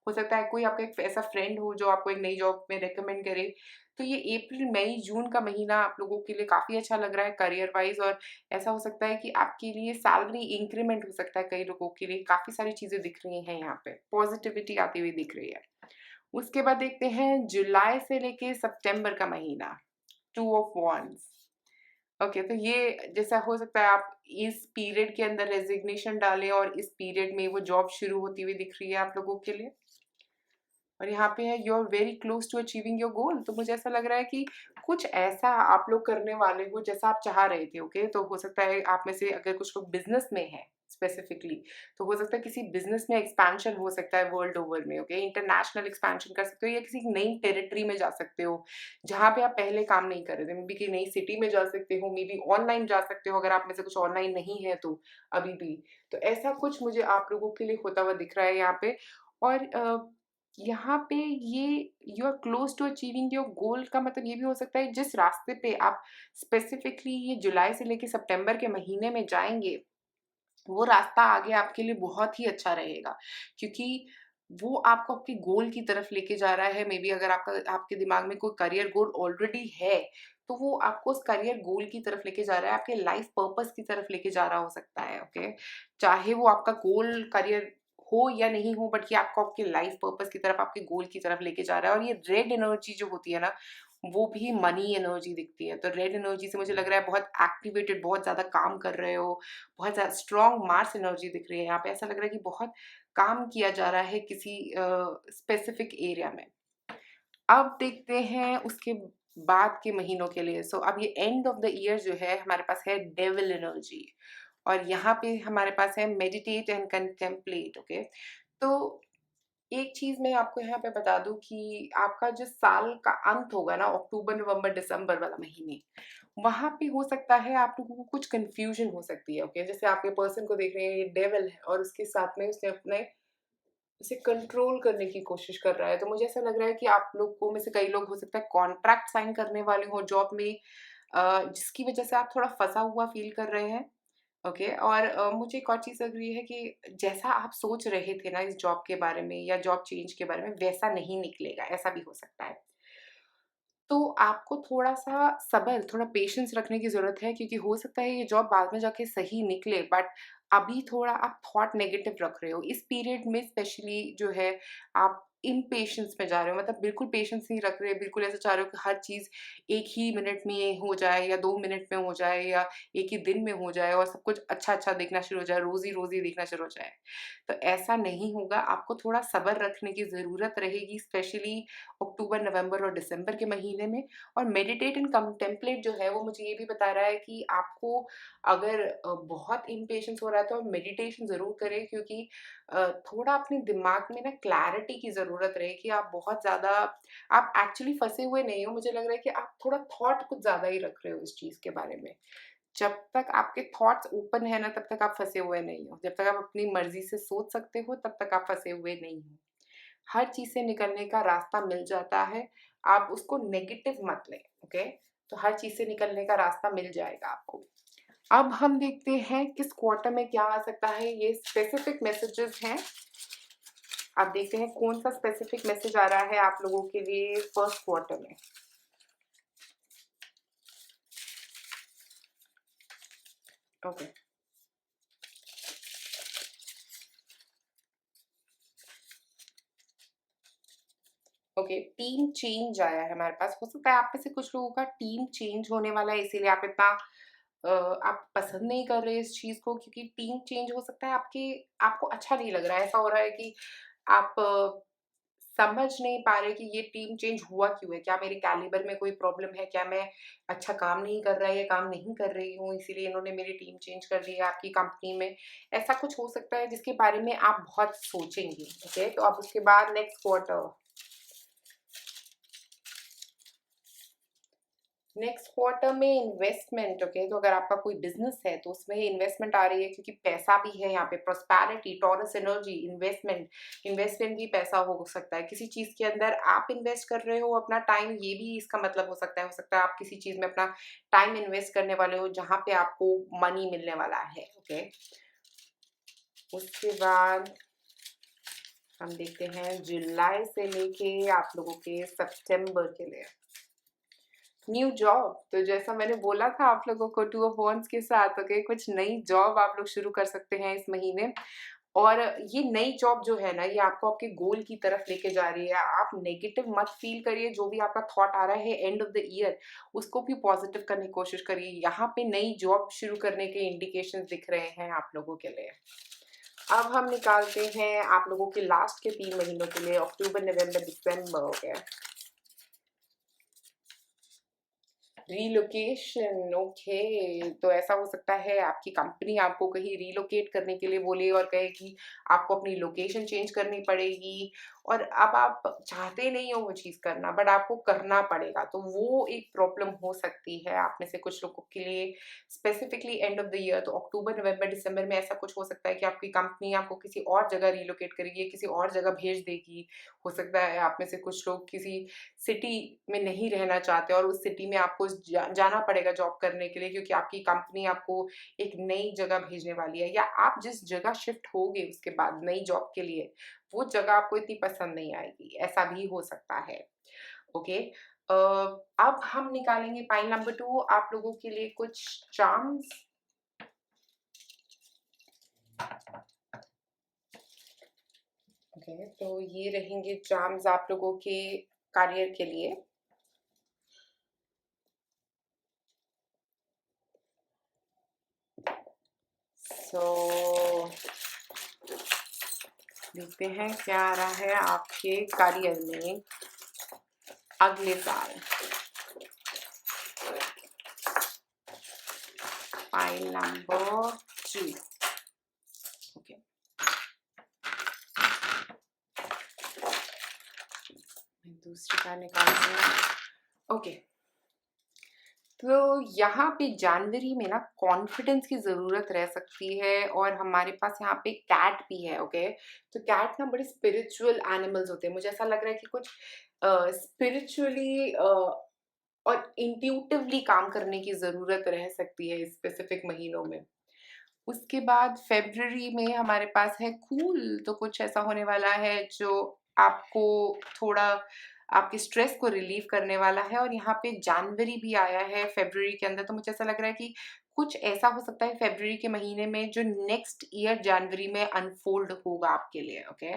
हो सकता है कोई आपका एक ऐसा फ्रेंड हो जो आपको एक नई जॉब में रिकमेंड करे। तो ये अप्रैल, मई, जून का महीना आप लोगों के लिए काफ़ी अच्छा लग रहा है करियर वाइज़, और ऐसा हो सकता है कि आपके लिए सैलरी इंक्रीमेंट हो सकता है कई लोगों के लिए, काफ़ी सारी चीज़ें दिख रही हैं यहाँ पे, पॉज़िटिविटी आती हुई दिख रही है। उसके बाद देखते हैं जुलाई से लेके सितंबर का महीना, 2 ऑफ वांड्स। ओके, तो ये जैसा हो सकता है आप इस पीरियड के अंदर रेज़िग्नेशन डालें और इस पीरियड में वो जॉब शुरू होती हुई दिख रही है आप लोगों के लिए। और यहाँ पे है you are very close to achieving your goal, तो मुझे ऐसा लग रहा है कि कुछ ऐसा आप लोग करने वाले हो जैसा आप चाह रहे थे। ओके, तो हो सकता है आप में से अगर कुछ लोग बिजनेस में हैं स्पेसिफिकली, तो हो सकता है किसी बिजनेस में एक्सपेंशन हो सकता है वर्ल्ड ओवर में। ओके, इंटरनेशनल एक्सपेंशन कर सकते हो या किसी नई टेरिटरी में जा सकते हो जहाँ पे आप पहले काम नहीं कर रहे थे। मे बी कि नई सिटी में जा सकते हो, मे बी ऑनलाइन जा सकते हो अगर आप में से कुछ ऑनलाइन नहीं है तो अभी भी। तो ऐसा कुछ मुझे आप लोगों के लिए होता हुआ दिख रहा है यहाँ पे। और यहाँ पे ये you are close to achieving your goal का मतलब ये भी हो सकता है जिस रास्ते पे आप स्पेसिफिकली ये जुलाई से लेके सितंबर के महीने में जाएंगे, वो रास्ता आगे आपके लिए बहुत ही अच्छा रहेगा, क्योंकि वो आपको आपके गोल की तरफ लेके जा रहा है। मे बी अगर आपका आपके दिमाग में कोई करियर गोल ऑलरेडी है, तो वो आपको उस करियर गोल की तरफ लेके जा रहा है, आपके लाइफ पर्पस की तरफ लेके जा रहा हो सकता है। ओके, चाहे वो आपका गोल करियर हो या नहीं हो, बट ये आपको आपके लाइफ पर्पस की तरफ, आपके गोल की तरफ लेके जा रहा है। और ये रेड एनर्जी जो होती है ना, वो भी मनी एनर्जी दिखती है। तो रेड एनर्जी से मुझे लग रहा है बहुत एक्टिवेटेड, बहुत ज़्यादा काम कर रहे हो, बहुत ज़्यादा स्ट्रॉन्ग मार्स एनर्जी दिख रही है यहाँ पे। ऐसा लग रहा है कि बहुत काम किया जा रहा है किसी स्पेसिफिक एरिया में। अब देखते हैं उसके बाद के महीनों के लिए। सो अब ये एंड ऑफ द ईयर जो है हमारे पास है डेविल एनर्जी, और यहाँ पे हमारे पास है मेडिटेट एंड कंटेम्पलेट। ओके, तो एक चीज़ मैं आपको यहाँ पे बता दूँ कि आपका जो साल का अंत होगा ना, अक्टूबर, नवंबर, दिसंबर वाला महीने, वहाँ पे हो सकता है आप लोगों को कुछ कन्फ्यूज़न हो सकती है। ओके, जैसे आप ये पर्सन को देख रहे हैं, ये डेविल है और उसके साथ में उसने अपने उसे कंट्रोल करने की कोशिश कर रहा है। तो मुझे ऐसा लग रहा है कि आप लोगों में से कई लोग हो सकता है कॉन्ट्रैक्ट साइन करने वाले हों जॉब में, जिसकी वज़ह से आप थोड़ा फँसा हुआ फ़ील कर रहे हैं। ओके, और मुझे एक और चीज़ लग रही है कि जैसा आप सोच रहे थे ना इस जॉब के बारे में या जॉब चेंज के बारे में, वैसा नहीं निकलेगा, ऐसा भी हो सकता है। तो आपको थोड़ा-सा सब्र, थोड़ा पेशेंस रखने की ज़रूरत है, क्योंकि हो सकता है ये जॉब बाद में जाके सही निकले, बट अभी थोड़ा आप थॉट नेगेटिव रख रहे हो। इस पीरियड में स्पेशली जो है आप इम्पेशंस में जा रहे हो, मतलब बिल्कुल पेशेंस नहीं रख रहे, बिल्कुल ऐसा चाह रहे हो कि हर चीज़ 1 ही मिनट में हो जाए या 2 मिनट में हो जाए या 1 ही दिन में हो जाए और सब कुछ अच्छा-अच्छा दिखना शुरू हो जाए, रोज़ी-रोज़ी दिखना शुरू हो जाए। तो ऐसा नहीं होगा, आपको थोड़ा सब्र रखने की ज़रूरत रहेगी, स्पेशली अक्टूबर, नवंबर और दिसंबर के महीने में। और मेडिटेट एंड कंटेम्पलेट जो है वो मुझे ये भी बता रहा है कि आपको अगर बहुत इम्पेशंस हो रहा है तो आप मेडिटेशन ज़रूर करें, क्योंकि थोड़ा अपने दिमाग में ना क्लैरिटी की ज़रूरत रहे कि आप बहुत ज़्यादा आप एक्चुअली फँसे हुए नहीं हो। मुझे लग रहा है कि आप थोड़ा थॉट कुछ ज़्यादा ही रख रहे हो इस चीज़ के बारे में। जब तक आपके थॉट्स ओपन है ना, तब तक आप फँसे हुए नहीं हो। जब तक आप अपनी मर्ज़ी से सोच सकते हो, तब तक आप फँसे हुए नहीं हो। हर चीज़ से निकलने का रास्ता मिल जाता है, आप उसको नेगेटिव मत लें। ओके? तो हर चीज़ से निकलने का रास्ता मिल जाएगा आपको। अब हम देखते हैं किस क्वार्टर में क्या आ सकता है, ये स्पेसिफिक मैसेजेस हैं। अब देखते हैं कौन-सा स्पेसिफिक मैसेज आ रहा है आप लोगों के लिए फर्स्ट क्वार्टर में। ओके। ओके, टीम चेंज आया है हमारे पास। हो सकता है आप में से कुछ लोगों का टीम चेंज होने वाला है, इसीलिए आप इतना आप पसंद नहीं कर रहे इस चीज़ को, क्योंकि टीम चेंज हो सकता है आपको अच्छा नहीं लग रहा है। ऐसा हो रहा है कि आप समझ नहीं पा रहे कि ये टीम चेंज हुआ क्यों है? क्या मेरे कैलिबर में कोई प्रॉब्लम है? क्या मैं अच्छा काम नहीं कर रहा या काम नहीं कर रही हूँ, इसीलिए इन्होंने मेरी टीम चेंज कर दी है आपकी कंपनी में? ऐसा कुछ हो सकता है जिसके बारे में आप बहुत सोचेंगे। ओके? तो अब उसके बाद नेक्स्ट क्वार्टर, नेक्स्ट क्वार्टर में इन्वेस्टमेंट। ओके, तो अगर आपका कोई बिजनेस है तो उसमें इन्वेस्टमेंट आ रही है, क्योंकि पैसा भी है यहाँ पे, prosperity, taurus energy, investment. Investment भी पैसा हो सकता है, किसी चीज के अंदर आप इन्वेस्ट कर रहे हो अपना टाइम, ये भी इसका मतलब हो सकता है आप किसी चीज में अपना टाइम इन्वेस्ट करने वाले हो जहाँ पे आपको मनी मिलने वाला है। ओके, उसके बाद हम देखते हैं जुलाई से लेके आप लोगों के सितंबर के लिए न्यू जॉब। तो जैसा मैंने बोला था आप लोगों को टू ऑफ वांड्स के साथ, ओके, कुछ नई जॉब आप लोग शुरू कर सकते हैं इस महीने। और ये नई जॉब जो है ना, ये आपको आपके गोल की तरफ लेके जा रही है। आप नेगेटिव मत फील करिए, जो भी आपका थॉट आ रहा है एंड ऑफ द ईयर, उसको भी पॉजिटिव करने की कोशिश करिए। यहाँ पे नई जॉब शुरू करने के इंडिकेशंस दिख रहे हैं आप लोगों के लिए। अब हम निकालते हैं आप लोगों के लास्ट के 3 महीनों के लिए, अक्टूबर, नवंबर, दिसंबर हो गया। Relocation, okay. तो ऐसा हो सकता है आपकी कंपनी आपको कहीं रीलोकेट करने के लिए बोले और कहे कि आपको अपनी लोकेशन चेंज करनी पड़ेगी, और अब आप चाहते नहीं हो वो चीज़ करना, बट आपको करना पड़ेगा। तो वो एक प्रॉब्लम हो सकती है आप में से कुछ लोगों के लिए, specifically end of the year. तो अक्टूबर, नवंबर, दिसंबर में ऐसा कुछ हो सकता है कि आपकी कंपनी आपको किसी और जगह रीलोकेट करेगी, किसी और जगह भेज देगी। हो सकता है आप में से कुछ लोग किसी सिटी में नहीं रहना चाहते और उस सिटी में आपको जाना पड़ेगा जॉब करने के लिए, क्योंकि आपकी कंपनी आपको एक नई जगह भेजने वाली है, या आप जिस जगह शिफ्ट होगे उसके बाद नई जॉब के लिए, वो जगह आपको इतनी पसंद नहीं आएगी। ऐसा भी हो सकता है। ओके। अब हम निकालेंगे पाइल नंबर 2 आप लोगों के लिए कुछ चार्म्स। ओके, तो ये रहेंगे चार्म्स आप लोगों के करियर के लिए। सो देखते हैं क्या आ रहा है आपके करियर में अगले साल। File number 2। ओके, मैं दूसरी का निकाल रही हूँ। ओके, तो यहाँ पे जनवरी में ना कॉन्फिडेंस की ज़रूरत रह सकती है, और हमारे पास यहाँ पे कैट भी है। ओके, तो कैट ना बड़े स्पिरिचुअल एनिमल्स होते हैं। मुझे ऐसा लग रहा है कि कुछ स्पिरिचुअली और इंट्यूटिवली काम करने की ज़रूरत रह सकती है इस स्पेसिफिक महीनों में। उसके बाद फ़रवरी में हमारे पास है कूल, तो कुछ ऐसा होने वाला है जो आपको थोड़ा आपके स्ट्रेस को रिलीव करने वाला है। और यहाँ पे जनवरी भी आया है फ़रवरी के अंदर, तो मुझे ऐसा लग रहा है कि कुछ ऐसा हो सकता है फ़रवरी के महीने में जो नेक्स्ट ईयर जनवरी में अनफ़ोल्ड होगा आपके लिए। ओके,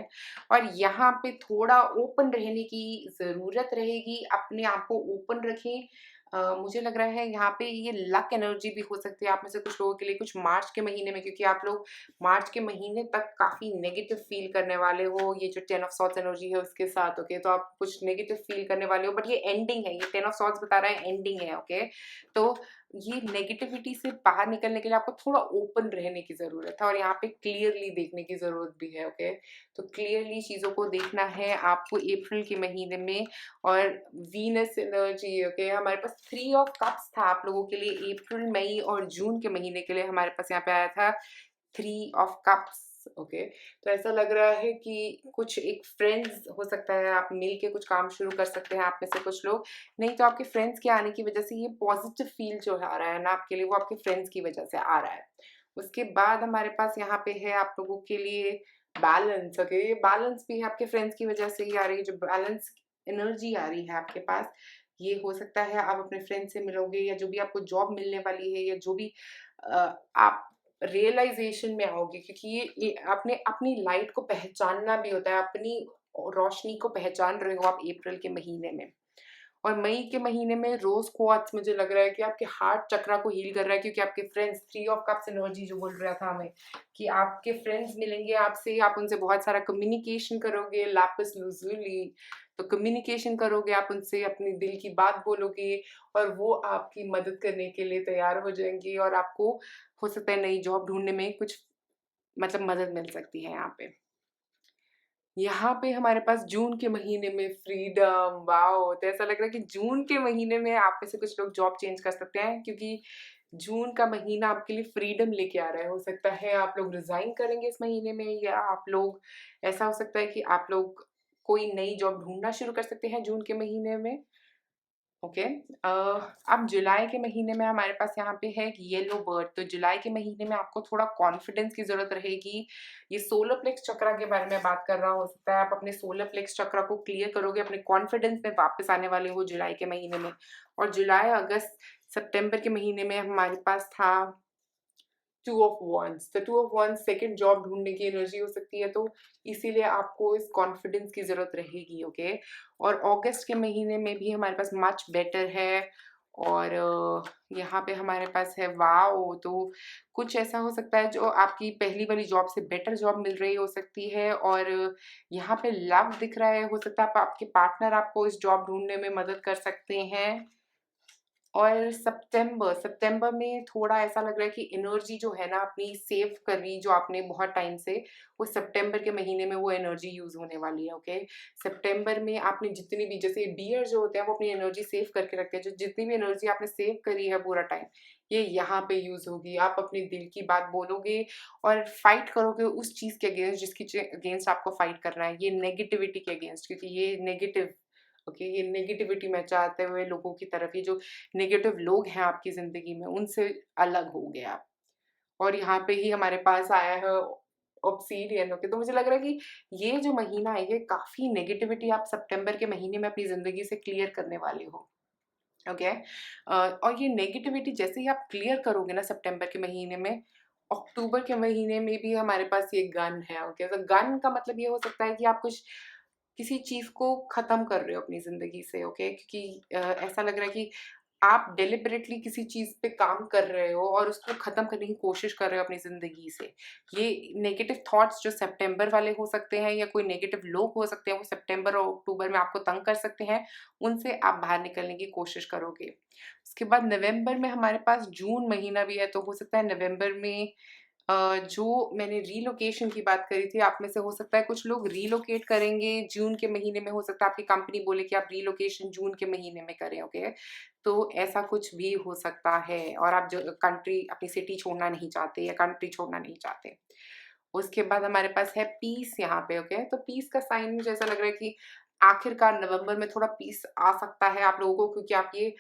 और यहाँ पे थोड़ा ओपन रहने की ज़रूरत रहेगी, अपने आप को ओपन रखें। मुझे लग रहा है यहाँ पे ये लक एनर्जी भी हो सकती है आप में से कुछ लोगों के लिए, कुछ मार्च के महीने में, क्योंकि आप लोग मार्च के महीने तक काफ़ी नेगेटिव फ़ील करने वाले हो, ये जो 10 ऑफ सॉर्ड्स एनर्जी है उसके साथ। ओके, तो आप कुछ नेगेटिव फ़ील करने वाले हो, बट ये एंडिंग है, ये 10 ऑफ सॉर्ड्स बता रहा है एंडिंग है। ओके, तो ये नेगेटिविटी से बाहर निकलने के लिए आपको थोड़ा ओपन रहने की ज़रूरत है, और यहाँ पे क्लियरली देखने की ज़रूरत भी है। ओके, तो क्लियरली चीज़ों को देखना है आपको अप्रैल के महीने में। और वीनस एनर्जी, ओके, हमारे पास 3 ऑफ कप्स था आप लोगों के लिए अप्रैल, मई और जून के महीने के लिए। हमारे पास यहाँ पे आया था 3 ऑफ कप्स। ओके, तो ऐसा लग रहा है कि कुछ एक फ्रेंड्स हो सकता है, आप मिल के कुछ काम शुरू कर सकते हैं आप में से कुछ लोग। नहीं तो आपके फ्रेंड्स के आने की वजह से ये पॉजिटिव फील जो है आ रहा है ना आपके लिए, वो आपके फ्रेंड्स की वजह से आ रहा है। उसके बाद हमारे पास यहाँ पे है आप लोगों के लिए बैलेंस। ओके, ये बैलेंस भी है आपके फ्रेंड्स की वजह से ही आ रही है, जो बैलेंस एनर्जी आ रही है आपके पास। ये हो सकता है आप अपने फ्रेंड से मिलोगे, या जो भी आपको जॉब मिलने वाली है, या जो भी आप रियलाइजेशन में आओगे, क्योंकि ये आपने अपनी लाइट को पहचानना भी होता है, अपनी रोशनी को पहचान रहे हो आप अप्रैल के महीने में। और मई के महीने में रोज़ क्वार्ट्ज मुझे लग रहा है कि आपके हार्ट चक्रा को हील कर रहा है, क्योंकि आपके फ्रेंड्स 3 ऑफ कप्स एनर्जी जो बोल रहा था हमें, कि आपके फ्रेंड्स मिलेंगे आपसे, आप उनसे बहुत सारा कम्युनिकेशन करोगे, लैपिस लुज़ुली। तो कम्युनिकेशन करोगे, आप उनसे अपनी दिल की बात बोलोगे, और वो आपकी मदद करने के लिए तैयार हो जाएँगे, और आपको हो सकता है नई जॉब ढूँढने में कुछ मतलब मदद मिल सकती है यहाँ पे। यहाँ पे हमारे पास जून के महीने में फ्रीडम, वाओ! तो ऐसा लग रहा है कि जून के महीने में आप में से कुछ लोग जॉब चेंज कर सकते हैं, क्योंकि जून का महीना आपके लिए फ्रीडम लेके आ रहा है। हो सकता है आप लोग रिज़ाइन करेंगे इस महीने में, या आप लोग ऐसा हो सकता है कि आप लोग कोई नई जॉब ढूँढना शुरू कर सकते हैं जून के महीने में। ओके, अब जुलाई के महीने में हमारे पास यहाँ पे है येलो बर्ड। तो जुलाई के महीने में आपको थोड़ा कॉन्फिडेंस की ज़रूरत रहेगी। ये सोलर प्लेक्स चक्र के बारे में बात कर रहा हूँ। हो सकता है आप अपने सोलर प्लेक्स चक्र को क्लियर करोगे, अपने कॉन्फिडेंस में वापस आने वाले हो जुलाई के महीने में। और जुलाई, अगस्त, सितंबर के महीने में हमारे पास था two of wands, the two of wands second job ढूंढने की एनर्जी हो सकती है, तो इसीलिए आपको इस कॉन्फिडेंस की ज़रूरत रहेगी, ओके। और अगस्त के महीने में भी हमारे पास मच बेटर है। और यहाँ पे हमारे पास है वाओ, तो कुछ ऐसा हो सकता है जो आपकी पहली वाली जॉब से बेटर जॉब मिल रही हो सकती है। और यहाँ पे लव दिख रहा है, हो सकता है आपके पार्टनर आपको इस जॉब ढूंढने में मदद कर सकते हैं। और सितंबर में थोड़ा ऐसा लग रहा है कि एनर्जी जो है ना अपनी सेव करनी जो आपने बहुत टाइम से, वो सितंबर के महीने में वो एनर्जी यूज होने वाली है, ओके। सितंबर में आपने जितनी भी, जैसे डियर जो होते हैं वो अपनी एनर्जी सेव करके रखते हैं, जो जितनी भी एनर्जी आपने सेव करी है पूरा टाइम, ये यहाँ पे यूज होगी। आप अपने दिल की बात बोलोगे और फाइट करोगे उस चीज के अगेंस्ट जिसकी अगेंस्ट आपको फाइट करना है, ये नेगेटिविटी के अगेंस्ट, क्योंकि ये नेगेटिव, ओके, ये नेगेटिविटी में चाहते हुए लोगों की तरफ, ये जो नेगेटिव लोग हैं आपकी ज़िंदगी में, उनसे अलग हो गए आप। और यहाँ पे ही हमारे पास आया है ऑब्सीडियन, ओके। तो मुझे लग रहा है कि ये जो महीना है, ये काफ़ी नेगेटिविटी आप सितंबर के महीने में अपनी ज़िंदगी से क्लियर करने वाले हो, ओके। और ये नेगेटिविटी जैसे ही आप क्लियर करोगे ना सितंबर के महीने में, अक्टूबर के महीने में भी हमारे पास ये गन है, ओके। तो गन का मतलब ये हो सकता है कि आप कुछ किसी चीज़ को ख़त्म कर रहे हो अपनी ज़िंदगी से, ओके। क्योंकि ऐसा लग रहा है कि आप डेलिबरेटली किसी चीज़ पे काम कर रहे हो और उसको ख़त्म करने की कोशिश कर रहे हो अपनी ज़िंदगी से। ये नेगेटिव थॉट्स जो सितंबर वाले हो सकते हैं, या कोई नेगेटिव लोग हो सकते हैं, वो सितंबर और अक्टूबर में आपको तंग कर सकते हैं, उनसे आप बाहर निकलने की कोशिश करोगे। उसके बाद नवंबर में हमारे पास जून महीना भी है, तो हो सकता है नवंबर में जो मैंने रीलोकेशन की बात करी थी, आप में से हो सकता है कुछ लोग रीलोकेट करेंगे जून के महीने में, हो सकता है आपकी कंपनी बोले कि आप रीलोकेशन जून के महीने में करें, ओके। तो ऐसा कुछ भी हो सकता है, और आप जो कंट्री, अपनी सिटी छोड़ना नहीं चाहते या कंट्री छोड़ना नहीं चाहते। उसके बाद हमारे पास है पीस यहाँ पे, ओके। तो पीस का साइन मुझे ऐसा लग रहा है कि आखिरकार नवंबर में थोड़ा पीस आ सकता है आप लोगों को, क्योंकि आप ये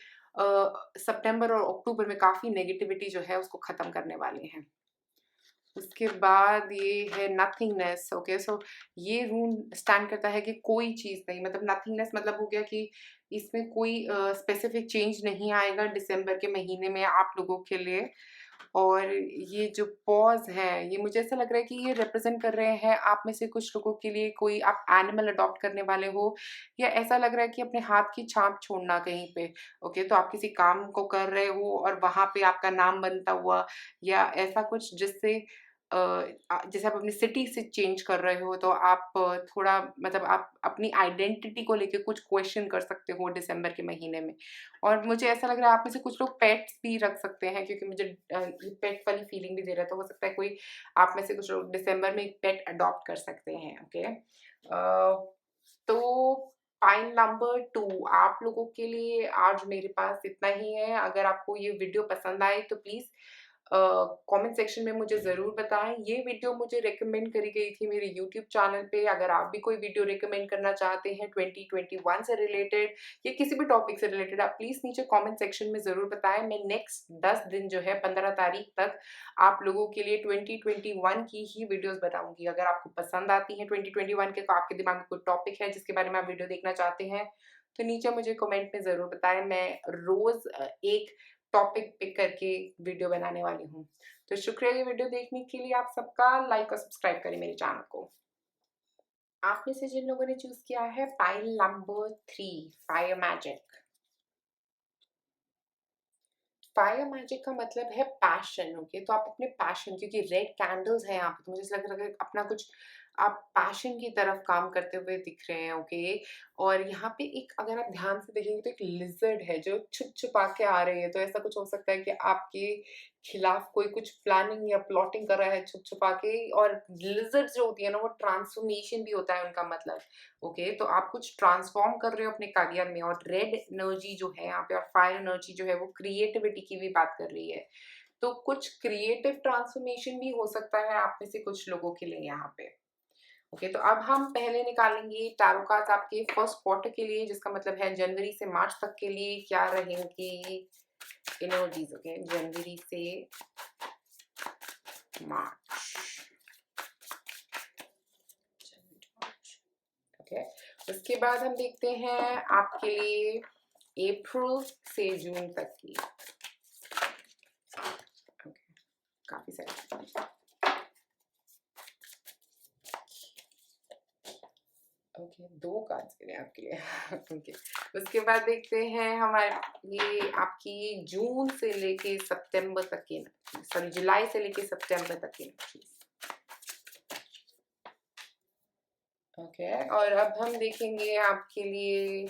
सितंबर और अक्टूबर में काफ़ी नेगेटिविटी जो है उसको ख़त्म करने वाले हैं। उसके बाद ये है नथिंगनेस, ओके। सो ये रूल स्टैंड करता है कि कोई चीज़ नहीं, मतलब नथिंगनेस मतलब हो गया कि इसमें कोई स्पेसिफिक चेंज नहीं आएगा दिसंबर के महीने में आप लोगों के लिए। और ये जो पॉज़ है, ये मुझे ऐसा लग रहा है कि ये रिप्रेज़ेंट कर रहे हैं आप में से कुछ लोगों के लिए, कोई आप एनिमल अडॉप्ट करने वाले हो, या ऐसा लग रहा है कि अपने हाथ की छाप छोड़ना कहीं पे, ओके। तो आप किसी काम को कर रहे हो और वहाँ पे आपका नाम बनता हुआ, या ऐसा कुछ जिससे जैसे आप अपनी सिटी से चेंज कर रहे हो, तो आप थोड़ा, मतलब आप अपनी आइडेंटिटी को लेके कुछ क्वेश्चन कर सकते हो दिसंबर के महीने में। और मुझे ऐसा लग रहा है आप में से कुछ लोग पेट्स भी रख सकते हैं, क्योंकि मुझे ये पेट वाली फीलिंग भी दे रहा है, तो हो सकता है कोई आप में से कुछ लोग दिसंबर में एक पेट अडॉप्ट कर सकते हैं, ओके। तो फाइल नंबर 2 आप लोगों के लिए आज मेरे पास इतना ही है। अगर आपको ये वीडियो पसंद आए तो प्लीज़ कमेंट सेक्शन में मुझे ज़रूर बताएँ। ये वीडियो मुझे रिकमेंड करी गई थी मेरे यूट्यूब चैनल पे। अगर आप भी कोई वीडियो रिकमेंड करना चाहते हैं 2021 से रिलेटेड या किसी भी टॉपिक से रिलेटेड, आप प्लीज़ नीचे कमेंट सेक्शन में ज़रूर बताएँ। मैं नेक्स्ट 10 दिन जो है 15 तारीख तक आप लोगों के लिए 2021 की ही वीडियोज़ बनाऊँगी। अगर आपको पसंद आती हैं 2021 के, तो आपके दिमाग में कोई टॉपिक है जिसके बारे में आप वीडियो देखना चाहते हैं, तो नीचे मुझे कमेंट में ज़रूर बताएँ। मैं रोज़ एक टॉपिक पिक करके वीडियो बनाने वाली हूँ। तो शुक्रिया ये वीडियो देखने के लिए आप सबका। लाइक और सब्सक्राइब करें मेरे चैनल को। आप में से जिन लोगों ने चूज़ किया है file number 3 fire magic. Fire magic का मतलब है पैशन, ओके। तो आप अपने पैशन, क्योंकि रेड कैंडल्स हैं यहाँ पे, तो मुझे ऐसा लग रहा है अपना कुछ आप पैशन की तरफ काम करते हुए दिख रहे हैं, ओके। और यहाँ पे एक, अगर आप ध्यान से देखेंगे तो एक लिजर्ड है जो छुप छुपा के आ रही है, तो ऐसा कुछ हो सकता है कि आपके खिलाफ कोई कुछ प्लानिंग या प्लॉटिंग कर रहा है छुप छुपा के। और लिजर्ड जो होती है ना, वो ट्रांसफॉर्मेशन भी होता है उनका मतलब, ओके। तो आप कुछ ट्रांसफॉर्म कर रहे हो अपने करियर में, और रेड एनर्जी जो है यहाँ पे और फायर एनर्जी जो है वो क्रिएटिविटी की भी बात कर रही है। तो कुछ क्रिएटिव ट्रांसफॉर्मेशन भी हो सकता है आप में से कुछ लोगों के लिए यहाँ पे, ओके। तो अब हम पहले निकालेंगे टैरो कार्ड्स आपके फर्स्ट क्वार्टर के लिए, जिसका मतलब है जनवरी से मार्च तक के लिए क्या रहेंगी एनर्जीज, ओके। जनवरी से मार्च, ओके। उसके बाद हम देखते हैं आपके लिए अप्रैल से जून तक की, ओके। काफ़ी सारे। ओके, 2 कार्ड्स गिने आपके लिए। ओके, उसके बाद देखते हैं हमारे ये आपकी जून से लेके सितंबर तक की, सॉरी जुलाई से लेके सितंबर तक की एनर्जीज। ओके, और अब हम देखेंगे आपके लिए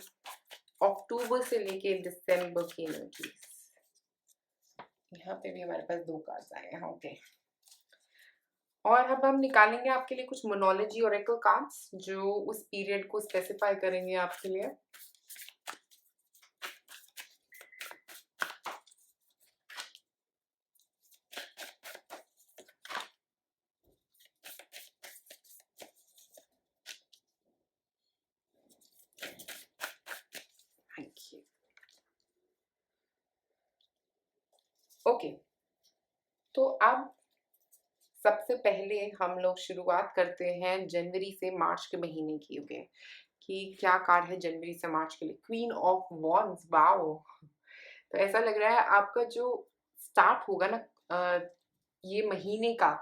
अक्टूबर से लेके दिसंबर की एनर्जीज। यहाँ पे भी हमारे पास 2 कार्ड्स आए हैं। ओके, और अब हम निकालेंगे आपके लिए कुछ मोनोलॉजी ओरेकल कार्ड्स जो उस पीरियड को स्पेसिफाई करेंगे आपके लिए। Thank you. ओके, तो अब सबसे पहले हम लोग शुरुआत करते हैं जनवरी से मार्च के महीने की। ओके, कि क्या कार्ड है जनवरी से मार्च के लिए। Queen of wands, wow. तो ऐसा लग रहा है आपका जो स्टार्ट होगा ना ये महीने का,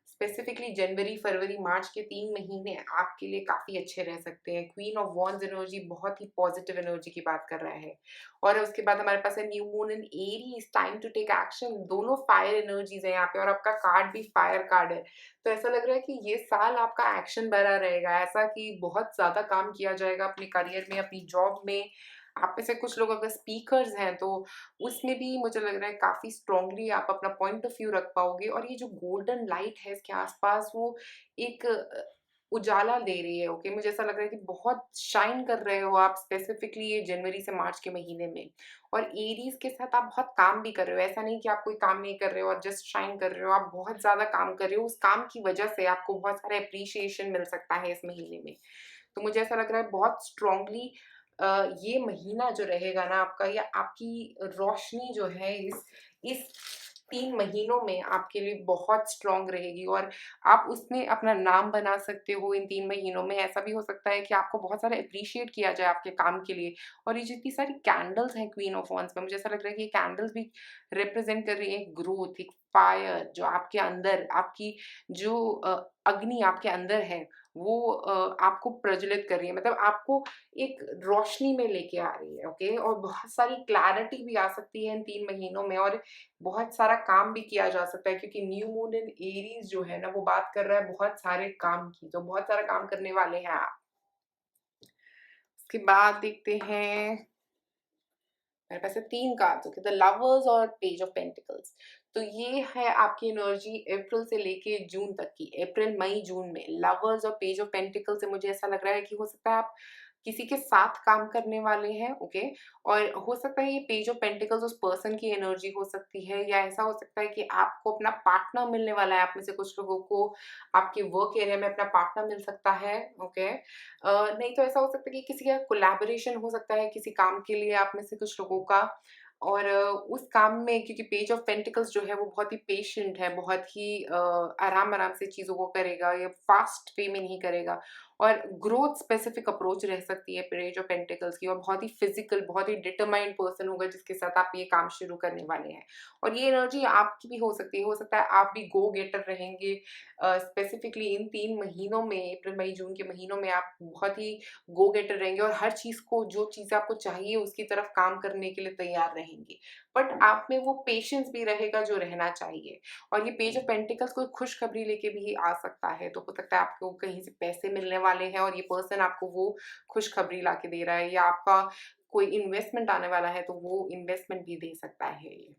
स्पेसिफिकली जनवरी फरवरी मार्च के 3 महीने आपके लिए काफी अच्छे रह सकते हैं। क्वीन ऑफ वॉन्ड्स एनर्जी बहुत ही पॉजिटिव एनर्जी की बात कर रहा है। और उसके बाद हमारे पास है new moon in Aries, time to take action. दोनों फायर एनर्जीज है यहाँ पे, और आपका कार्ड भी फायर कार्ड है। तो ऐसा लग रहा है कि ये साल आपका एक्शन भरा रहेगा, ऐसा कि बहुत ज्यादा काम किया जाएगा अपने करियर में, अपनी जॉब में। आप में से कुछ लोग अगर स्पीकर्स हैं तो उसमें भी मुझे लग रहा है काफ़ी स्ट्रांगली आप अपना पॉइंट ऑफ व्यू रख पाओगे। और ये जो गोल्डन लाइट है इसके आसपास, वो एक उजाला दे रही है। ओके, मुझे ऐसा लग रहा है कि बहुत शाइन कर रहे हो आप, स्पेसिफिकली ये जनवरी से मार्च के महीने में। और एरीज के साथ आप बहुत काम भी कर रहे हो, ऐसा नहीं कि आप कोई काम नहीं कर रहे हो और जस्ट शाइन कर रहे हो, आप बहुत ज़्यादा काम कर रहे हो। उस काम की वजह से आपको बहुत सारा अप्रिशिएशन मिल सकता है इस महीने में। तो मुझे ऐसा लग रहा है बहुत स्ट्रांगली ये महीना जो रहेगा ना आपका, या आपकी रोशनी जो है इस 3 महीनों में आपके लिए बहुत स्ट्रांग रहेगी, और आप उसमें अपना नाम बना सकते हो इन 3 महीनों में। ऐसा भी हो सकता है कि आपको बहुत सारा अप्रिशिएट किया जाए आपके काम के लिए। और ये जितनी सारी कैंडल्स हैं क्वीन ऑफ वॉन्ड्स में, मुझे ऐसा लग रहा है कि ये कैंडल्स भी रिप्रेजेंट कर रही है ग्रोथ, एक फायर जो आपके अंदर, आपकी जो अग्नि आपके अंदर है वो आपको प्रज्वलित कर रही है, मतलब आपको एक रोशनी में लेके आ रही है। ओके, और बहुत सारी क्लैरिटी भी आ सकती है इन 3 महीनों में, और बहुत सारा काम भी किया जा सकता है, क्योंकि न्यू मून इन एरीज जो है ना वो बात कर रहा है बहुत सारे काम की, तो बहुत सारा काम करने वाले हैं आप। उसके बाद देखते हैं मेरे पास है 3 कार्ड्स। ओके, द लवर्स और पेज ऑफ पेंटिकल्स। तो ये है आपकी एनर्जी अप्रैल से लेके जून तक की, अप्रैल मई जून में। लवर्स और पेज ऑफ पेंटिकल से मुझे ऐसा लग रहा है कि हो सकता है आप किसी के साथ काम करने वाले हैं। ओके, और हो सकता है ये पेज ऑफ पेंटिकल्स उस पर्सन की एनर्जी हो सकती है, या ऐसा हो सकता है कि आपको अपना पार्टनर मिलने वाला है। आप में से कुछ लोगों को आपके वर्क एरिया में अपना पार्टनर मिल सकता है। ओके, नहीं तो ऐसा हो सकता है कि किसी का कोलैबोरेशन हो सकता है किसी काम के लिए आप में से कुछ लोगों का। और उस काम में, क्योंकि पेज ऑफ पेंटिकल्स जो है वो बहुत ही पेशेंट है, बहुत ही आराम-आराम से चीज़ों को करेगा, ये फास्ट वे में नहीं करेगा। और ग्रोथ स्पेसिफिक अप्रोच रह सकती है पेज ऑफ पेंटिकल्स की, और बहुत ही फिजिकल, बहुत ही डिटरमाइंड पर्सन होगा जिसके साथ आप ये काम शुरू करने वाले हैं। और ये एनर्जी आपकी भी हो सकती है, हो सकता है आप भी गो गेटर रहेंगे। स्पेसिफिकली इन 3 महीनों में, अप्रैल मई जून के महीनों में आप बहुत ही गो गेटर रहेंगे, और हर चीज़ को, जो चीज़ें आपको चाहिए उसकी तरफ काम करने के लिए तैयार रहेंगे। बट आप में वो पेशेंस भी रहेगा जो रहना चाहिए। और ये पेज ऑफ पेंटिकल्स कोई खुशखबरी लेके भी आ सकता है, तो हो सकता है आपको कहीं से पैसे मिलने वाले हैं और ये पर्सन आपको वो खुशखबरी ला के दे रहा है, या आपका कोई इन्वेस्टमेंट आने वाला है तो वो इन्वेस्टमेंट भी दे सकता है ये।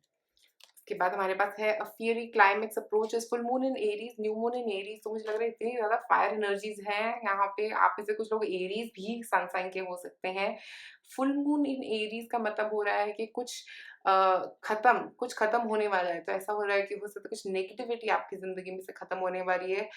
उसके बाद हमारे पास है a fiery climax approaches, full moon in Aries, new moon in Aries. तो मुझे लग रहा है इतनी ज़्यादा फायर एनर्जीज़ हैं यहाँ पे। आप में से कुछ लोग एरीज भी सन साइन के हो सकते हैं। फुल मून इन एरीज का मतलब हो रहा है कि कुछ खत्म होने वाला है। तो ऐसा हो रहा है कि हो सकता है कुछ नेगेटिविटी आपकी ज़िंदगी में से खत्म होने वाली है,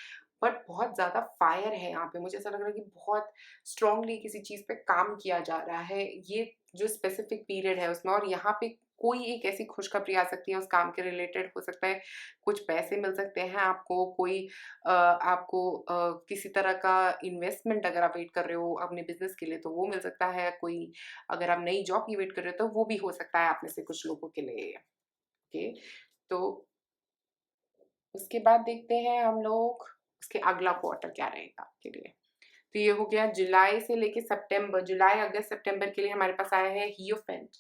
बट बहुत ज़्यादा फायर है यहाँ पे। मुझे ऐसा लग रहा है कि बहुत स्ट्रांगली किसी चीज़ पे काम किया जा रहा है, ये जो स्पेसिफिक पीरियड है उसमें। और यहाँ पे कोई एक ऐसी खुशखबरी आ सकती है उस काम के रिलेटेड, हो सकता है कुछ पैसे मिल सकते हैं आपको, कोई किसी तरह का इन्वेस्टमेंट अगर आप वेट कर रहे हो अपने बिजनेस के लिए तो वो मिल सकता है, कोई अगर आप नई जॉब की वेट कर रहे हो तो वो भी हो सकता है आप में से कुछ लोगों के लिए। ओके, तो उसके बाद देखते हैं हम लोग उसके अगला क्वार्टर क्या रहेगा आपके लिए। तो ये हो गया जुलाई से लेके सितंबर, जुलाई अगस्त सितंबर के लिए हमारे पास आया है हियोफेंट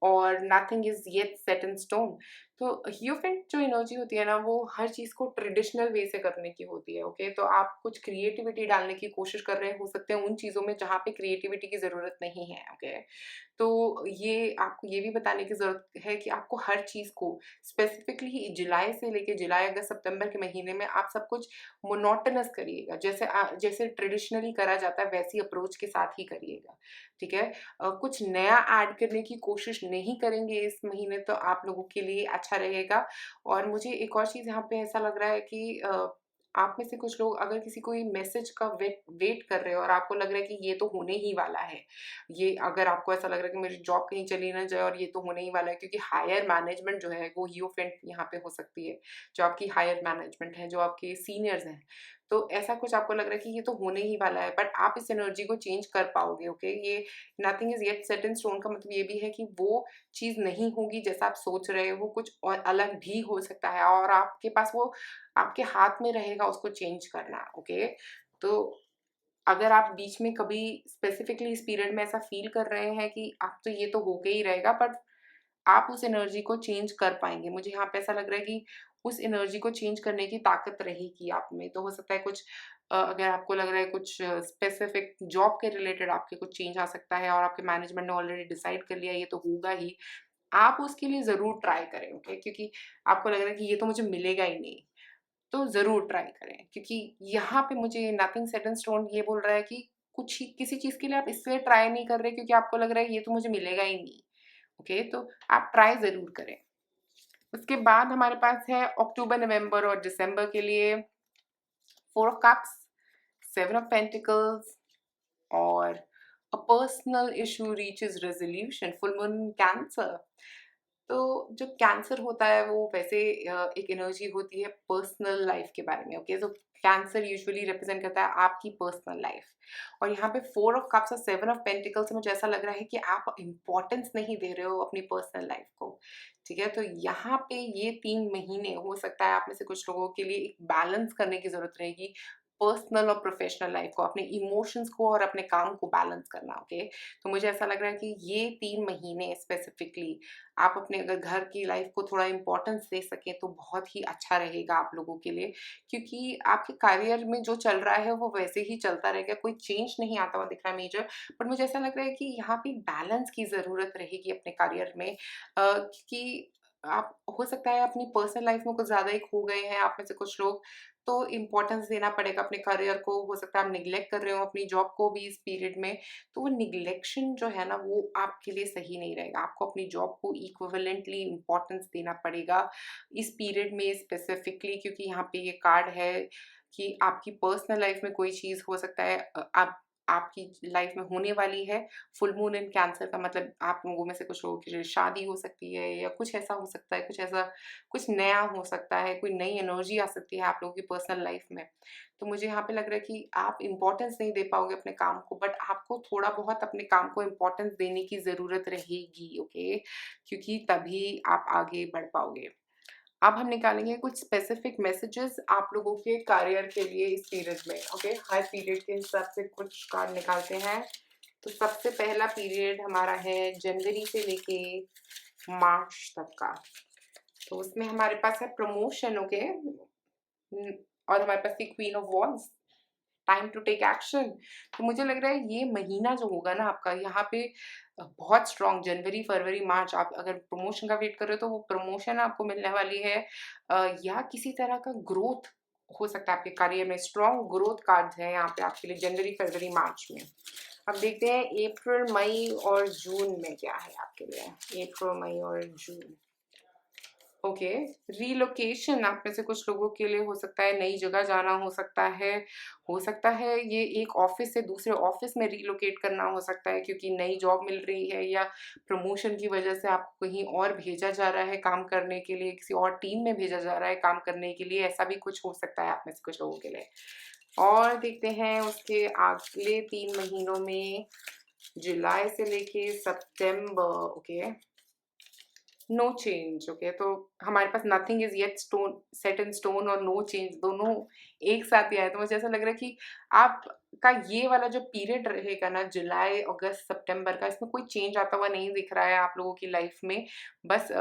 और nothing is yet set in stone. तो हियोफेंट जो एनर्जी होती है ना, वो हर चीज़ को ट्रेडिशनल वे से करने की होती है। ओके, तो आप कुछ क्रिएटिविटी डालने की कोशिश कर रहे हो सकते हैं उन चीज़ों में जहाँ पे क्रिएटिविटी की ज़रूरत नहीं है। ओके, तो ये आपको ये भी बताने की ज़रूरत है कि आपको हर चीज़ को स्पेसिफिकली जुलाई से लेके जुलाई अगस्त सितंबर के महीने में आप सब कुछ मोनोटोनस करिएगा, जैसे ट्रेडिशनली करा जाता है वैसी अप्रोच के साथ ही करिएगा। ठीक है, कुछ नया ऐड करने की कोशिश नहीं करेंगे इस महीने तो आप लोगों के लिए अच्छा रहेगा। और मुझे एक और चीज़ यहाँ पे ऐसा लग रहा है कि आप में से कुछ लोग अगर किसी कोई मैसेज का वेट कर रहे हो और आपको लग रहा है कि ये तो होने ही वाला है, ये अगर आपको ऐसा लग रहा है कि मेरी जॉब कहीं चली ना जाए और ये तो होने ही वाला है, क्योंकि हायर मैनेजमेंट जो है वो हियोफेंट यहाँ पे हो सकती है, जो आपकी हायर मैनेजमेंट है, जो आपके सीनियर्स हैं। तो ऐसा कुछ आपको लग रहा है कि ये तो होने ही वाला है, बट आप इस एनर्जी को चेंज कर पाओगे। ओके, ये nothing is yet set in stone का मतलब ये भी है कि वो चीज़ नहीं होगी जैसा आप सोच रहे हो, कुछ और अलग भी हो सकता है और आपके पास वो आपके हाथ में रहेगा उसको चेंज करना। ओके, तो अगर आप बीच में कभी स्पेसिफिकली इस पीरियड में ऐसा फील कर रहे हैं कि अब तो ये तो होके ही रहेगा, बट आप उस एनर्जी को चेंज कर पाएँगे। मुझे यहाँ पे ऐसा लग रहा है कि उस एनर्जी को चेंज करने की ताकत रहेगी आप में। तो हो सकता है कुछ अगर आपको लग रहा है कुछ स्पेसिफिक जॉब के रिलेटेड आपके कुछ चेंज आ सकता है और आपके मैनेजमेंट ने ऑलरेडी डिसाइड कर लिया है ये तो होगा ही। आप उसके लिए ज़रूर ट्राई करें। ओके, क्योंकि आपको लग रहा है कि ये तो मुझे मिलेगा ही नहीं। तो ज़रूर ट्राई करें, क्योंकि यहाँ पे मुझे नथिंग सेट इन स्टोन ये बोल रहा है कि कुछ ही किसी चीज़ के लिए आप इसलिए ट्राई नहीं कर रहे क्योंकि आपको लग रहा है ये तो मुझे मिलेगा ही नहीं। ओके, तो आप ट्राई ज़रूर करें। उसके बाद हमारे पास है अक्टूबर, नवंबर और दिसंबर के लिए 4 ऑफ कप्स, 7 ऑफ पेंटिकल्स और a personal issue reaches resolution, full moon cancer. तो जो कैंसर होता है वो वैसे एक एनर्जी होती है पर्सनल लाइफ के बारे में। ओके, तो कैंसर यूजुअली रिप्रेजेंट करता है आपकी पर्सनल लाइफ और यहाँ पे 4 ऑफ कप्स और 7 ऑफ पेंटिकल्स से मुझे ऐसा लग रहा है कि आप इम्पोर्टेंस नहीं दे रहे हो अपनी पर्सनल लाइफ को। ठीक है, तो यहाँ पे ये 3 महीने हो सकता है आप में से कुछ लोगों के लिए एक बैलेंस करने की जरूरत रहेगी, पर्सनल और प्रोफेशनल लाइफ को, अपने इमोशंस को और अपने काम को बैलेंस करना। ओके, तो मुझे ऐसा लग रहा है कि ये 3 महीने स्पेसिफिकली आप अपने अगर घर की लाइफ को थोड़ा इम्पोर्टेंस दे सकें तो बहुत ही अच्छा रहेगा आप लोगों के लिए, क्योंकि आपके करियर में जो चल रहा है वो वैसे ही चलता रहेगा, कोई चेंज नहीं आता हुआ दिख रहा है मेजर। बट मुझे ऐसा लग रहा है कि यहाँ पे बैलेंस की ज़रूरत रहेगी अपने करियर में, क्योंकि आप हो सकता है अपनी पर्सनल लाइफ में कुछ ज़्यादा ही खो गए हैं आप में से कुछ लोग, तो इम्पोर्टेंस देना पड़ेगा अपने करियर को। हो सकता है आप निग्लेक्ट कर रहे हो अपनी जॉब को भी इस पीरियड में, तो वो निग्लेक्शन जो है ना वो आपके लिए सही नहीं रहेगा। आपको अपनी जॉब को इक्विवेलेंटली इम्पोर्टेंस देना पड़ेगा इस पीरियड में स्पेसिफिकली, क्योंकि यहाँ पे ये कार्ड है कि आपकी पर्सनल लाइफ में कोई चीज़ हो सकता है आप आपकी लाइफ में होने वाली है। फुल मून इन कैंसर का मतलब आप लोगों में से कुछ लोगों की शादी हो सकती है या कुछ ऐसा हो सकता है, कुछ नया हो सकता है, कोई नई एनर्जी आ सकती है आप लोगों की पर्सनल लाइफ में। तो मुझे यहाँ पे लग रहा है कि आप इम्पोर्टेंस नहीं दे पाओगे अपने काम को, बट आपको थोड़ा बहुत अपने काम को इम्पोर्टेंस देने की ज़रूरत रहेगी। ओके, क्योंकि तभी आप आगे बढ़ पाओगे। अब हम निकालेंगे कुछ स्पेसिफिक मैसेजेस आप लोगों के करियर के लिए इस पीरियड में। ओके, हर पीरियड के हिसाब से कुछ कार्ड निकालते हैं। तो सबसे पहला पीरियड हमारा है जनवरी से लेके मार्च तक का। तो उसमें हमारे पास है प्रमोशन। ओके, और हमारे पास थी queen of wands, time to take action. तो मुझे लग रहा है ये महीना जो होगा ना आपका यहाँ पे बहुत स्ट्रॉन्ग, जनवरी फरवरी मार्च, आप अगर प्रमोशन का वेट कर रहे हो तो वो प्रमोशन आपको मिलने वाली है, या किसी तरह का ग्रोथ हो सकता है आपके करियर में। स्ट्रॉन्ग ग्रोथ कार्ड्स हैं यहाँ पे आपके लिए जनवरी फरवरी मार्च में। अब देखते हैं अप्रैल मई और जून में क्या है आपके लिए। अप्रैल मई और जून। ओके, रीलोकेशन आप में से कुछ लोगों के लिए हो सकता है, नई जगह जाना हो सकता है ये एक ऑफिस से दूसरे ऑफिस में रीलोकेट करना हो सकता है, क्योंकि नई जॉब मिल रही है या प्रमोशन की वजह से आपको कहीं और भेजा जा रहा है काम करने के लिए, किसी और टीम में भेजा जा रहा है काम करने के लिए, ऐसा भी कुछ हो सकता है आप में से कुछ लोगों के लिए। और देखते हैं उसके अगले 3 महीनों में, जुलाई से लेके सितंबर। Okay, no change. ओके, तो हमारे पास nothing is yet stone set in stone और नो चेंज दोनों एक साथ ही आए। तो मुझे ऐसा लग रहा है कि आपका ये वाला जो पीरियड रहेगा ना, जुलाई अगस्त सितंबर का, इसमें कोई चेंज आता हुआ नहीं दिख रहा है आप लोगों की लाइफ में। बस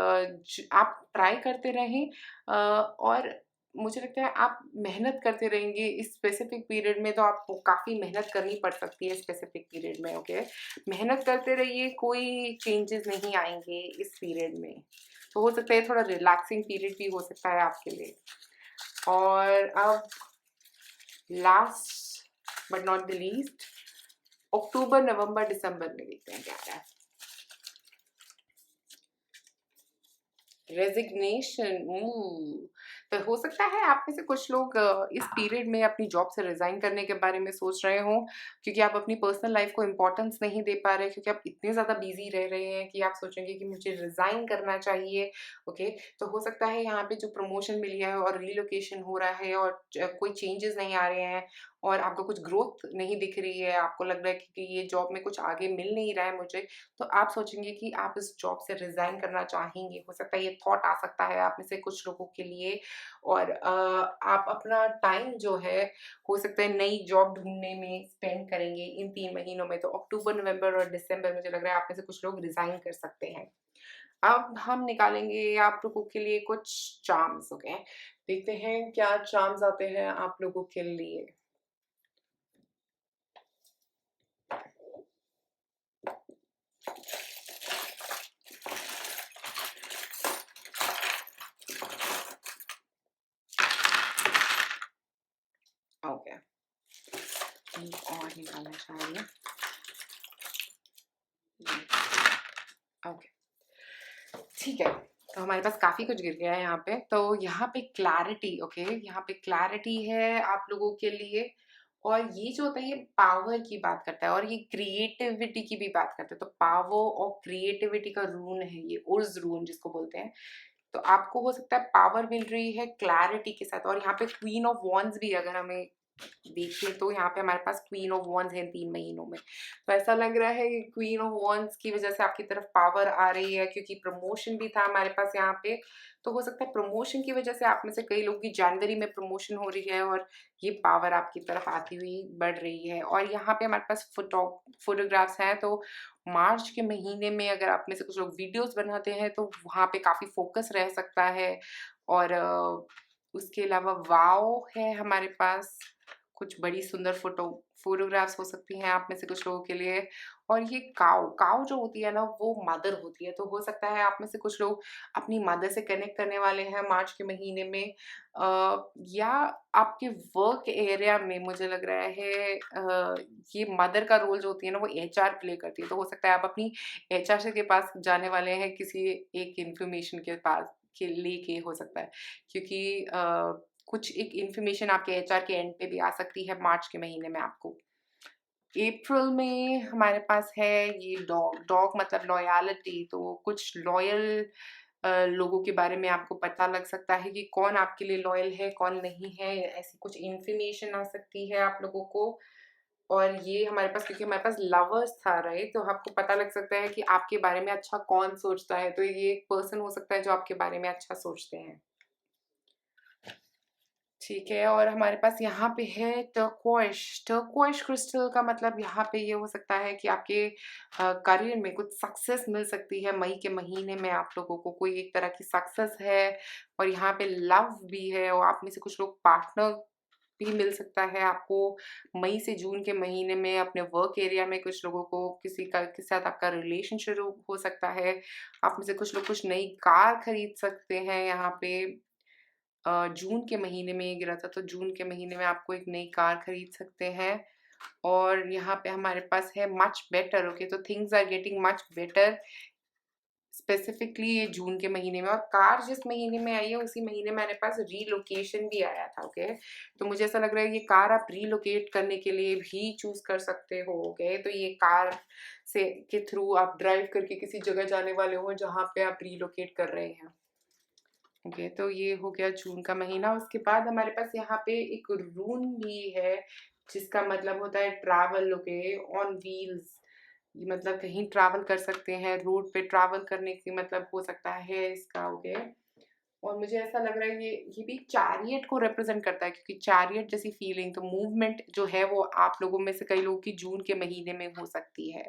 आप ट्राई करते रहें, और मुझे लगता है आप मेहनत करते रहेंगे इस स्पेसिफिक पीरियड में। तो आपको काफ़ी मेहनत करनी पड़ सकती है स्पेसिफिक पीरियड में। ओके, मेहनत करते रहिए, कोई चेंजेस नहीं आएंगे इस पीरियड में। तो हो सकता है थोड़ा रिलैक्सिंग पीरियड भी हो सकता है आपके लिए। और अब last but not the least, अक्टूबर नवंबर दिसंबर में देखते हैं क्या आ रहा है। रेजिग्नेशन, तो हो सकता है आप में से कुछ लोग इस पीरियड में अपनी जॉब से रिजाइन करने के बारे में सोच रहे हो, क्योंकि आप अपनी पर्सनल लाइफ को इम्पोर्टेंस नहीं दे पा रहे, क्योंकि आप इतने ज़्यादा बिजी रह रहे हैं कि आप सोचेंगे कि मुझे रिजाइन करना चाहिए। ओके, तो हो सकता है यहाँ पे जो प्रमोशन मिली है और रीलोकेशन हो रहा है और कोई चेंजेस नहीं आ रहे हैं और आपको कुछ ग्रोथ नहीं दिख रही है, आपको लग रहा है कि ये जॉब में कुछ आगे मिल नहीं रहा है मुझे, तो आप सोचेंगे कि आप इस जॉब से रिज़ाइन करना चाहेंगे। हो सकता है ये थॉट आ सकता है आप में से कुछ लोगों के लिए। और आप अपना टाइम जो है, हो सकता है नई जॉब ढूँढने में स्पेंड करेंगे इन 3 महीनों में। तो अक्टूबर, नवंबर और दिसंबर मुझे लग रहा है आप में से कुछ लोग रिज़ाइन कर सकते हैं। अब हम निकालेंगे आप लोगों के लिए कुछ चार्म्स। ओके, देखते हैं क्या चार्म्स आते हैं आप लोगों के लिए। ओके, और निकालना चाहिए। ओके, ठीक है। तो हमारे पास काफ़ी कुछ गिर गया है यहाँ पे। तो यहाँ पे क्लैरिटी, ओके, यहाँ पे क्लैरिटी है आप लोगों के लिए। और ये जो होता है ये पावर की बात करता है और ये क्रिएटिविटी की भी बात करता है। तो पावर और क्रिएटिविटी का रून है ये, उर्ज रून जिसको बोलते हैं। तो आपको हो सकता है पावर मिल रही है क्लैरिटी के साथ। और यहाँ पे क्वीन ऑफ वॉन्ड्स भी अगर हमें देखिए तो यहाँ पे हमारे पास क्वीन ऑफ वॉन्ड्स है 3 महीनों में। तो ऐसा लग रहा है कि क्वीन ऑफ वॉन्ड्स की वजह से आपकी तरफ पावर आ रही है, क्योंकि प्रमोशन भी था हमारे पास यहाँ पे। तो हो सकता है प्रमोशन की वजह से आप में से कई लोगों की जनवरी में प्रमोशन हो रही है और ये पावर आपकी तरफ आती हुई बढ़ रही है। और यहाँ पे हमारे पास फोटोग्राफ्स हैं। तो मार्च के महीने में अगर आप में से कुछ लोग वीडियोस बनाते हैं तो वहाँ पे काफ़ी फोकस रह सकता है। और उसके अलावा वाव है हमारे पास, कुछ बड़ी सुंदर फोटोग्राफ्स हो सकती हैं आप में से कुछ लोगों के लिए। और ये काऊ काऊ जो होती है ना, वो मदर होती है। तो हो सकता है आप में से कुछ लोग अपनी मदर से कनेक्ट करने वाले हैं मार्च के महीने में। या आपके वर्क एरिया में मुझे लग रहा है ये मदर का रोल जो होती है ना, वो एचआर प्ले करती है। तो हो सकता है आप अपनी एचआर के पास जाने वाले हैं किसी एक इंफॉर्मेशन के पास के लेके, हो सकता है, क्योंकि कुछ एक इन्फॉर्मेशन आपके एचआर के एंड पे भी आ सकती है मार्च के महीने में आपको। अप्रैल में हमारे पास है ये डॉग। डॉग मतलब लॉयल्टी। तो कुछ लॉयल लोगों के बारे में आपको पता लग सकता है कि कौन आपके लिए लॉयल है, कौन नहीं है। ऐसी कुछ इन्फॉर्मेशन आ सकती है आप लोगों को। और ये हमारे पास, क्योंकि हमारे पास लवर्स था, राइट, तो आपको पता लग सकता है कि आपके बारे में अच्छा कौन सोचता है। तो ये एक पर्सन हो सकता है जो आपके बारे में अच्छा सोचते हैं। ठीक है, और हमारे पास यहाँ पे है टर्कोइश। टर्कोइश क्रिस्टल का मतलब यहाँ पे ये हो सकता है कि आपके करियर में कुछ सक्सेस मिल सकती है मई के महीने में। आप लोगों को कोई एक तरह की सक्सेस है। और यहाँ पे लव भी है और आप में से कुछ लोग पार्टनर भी मिल सकता है आपको मई से जून के महीने में। अपने वर्क एरिया में कुछ लोगों को किसी साथ आपका रिलेशन शुरू हो सकता है। आप में से कुछ लोग कुछ नई कार खरीद सकते हैं यहाँ पे। जून के महीने में ये गिरा था, तो जून के महीने में आपको एक नई कार खरीद सकते हैं। और यहाँ पे हमारे पास है मच बेटर। ओके, तो things are getting much better specifically ये जून के महीने में। और कार जिस महीने में आई है उसी महीने मेरे पास रीलोकेशन भी आया था। ओके, तो मुझे ऐसा लग रहा है ये कार आप रीलोकेट करने के लिए भी चूज कर सकते हो। ओके, तो ये कार से के थ्रू आप ड्राइव करके किसी जगह जाने वाले हो जहाँ पे आप रीलोकेट कर रहे हैं। ओके, तो ये हो गया जून का महीना। उसके बाद हमारे पास यहाँ पे एक रून भी है जिसका मतलब होता है ट्रैवल। Okay, on wheels. मतलब कहीं ट्रैवल कर सकते हैं, रोड पे ट्रैवल करने की मतलब हो सकता है इसका, ओके। और मुझे ऐसा लग रहा है ये भी चैरियट को रिप्रेजेंट करता है, क्योंकि चैरियट जैसी फीलिंग, तो मूवमेंट जो है वो आप लोगों में से कई लोगों की जून के महीने में हो सकती है।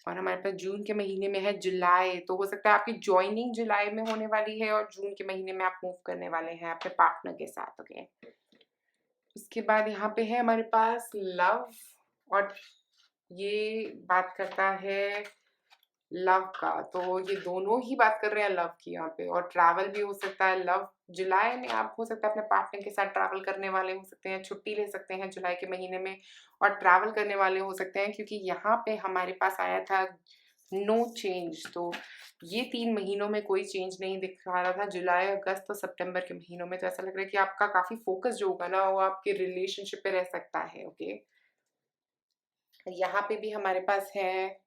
और हमारे पास जून के महीने में है जुलाई, तो हो सकता है आपकी जॉइनिंग जुलाई में होने वाली है और जून के महीने में आप मूव करने वाले हैं अपने पार्टनर के साथ, ओके। उसके बाद यहाँ पे है हमारे पास लव, और ये बात करता है लव का, तो ये दोनों ही बात कर रहे हैं लव की यहाँ पे। और ट्रैवल भी हो सकता है, लव जुलाई में आप हो सकता है अपने पार्टनर के साथ ट्रैवल करने वाले हो सकते हैं, छुट्टी ले सकते हैं जुलाई के महीने में और ट्रैवल करने वाले हो सकते हैं, क्योंकि यहाँ पे हमारे पास आया था नो चेंज। तो ये 3 महीनों में कोई चेंज नहीं दिखा रहा था, जुलाई, अगस्त और सितंबर के महीनों में। तो ऐसा लग रहा है कि आपका काफ़ी फोकस जो होगा ना वो आपके रिलेशनशिप पे रह सकता है, ओके। यहाँ पे भी हमारे पास है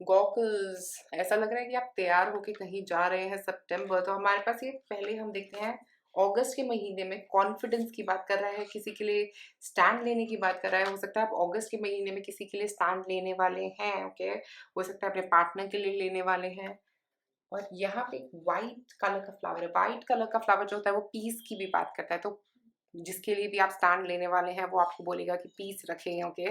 गॉगल्स। ऐसा लग रहा है कि आप तैयार होके कहीं जा रहे हैं सितंबर। तो हमारे पास ये पहले हम देखते हैं अगस्त के महीने में कॉन्फिडेंस की बात कर रहा है, किसी के लिए स्टैंड लेने की बात कर रहा है। हो सकता है आप अगस्त के महीने में किसी के लिए स्टैंड लेने वाले हैं, ओके। हो सकता है अपने पार्टनर के लिए लेने वाले हैं। और यहाँ पे व्हाइट कलर का फ्लावर है। व्हाइट कलर का फ्लावर जो होता है वो पीस की भी बात करता है, तो जिसके लिए भी आप स्टैंड लेने वाले हैं वो आपको बोलेगा कि पीस रखें, ओके।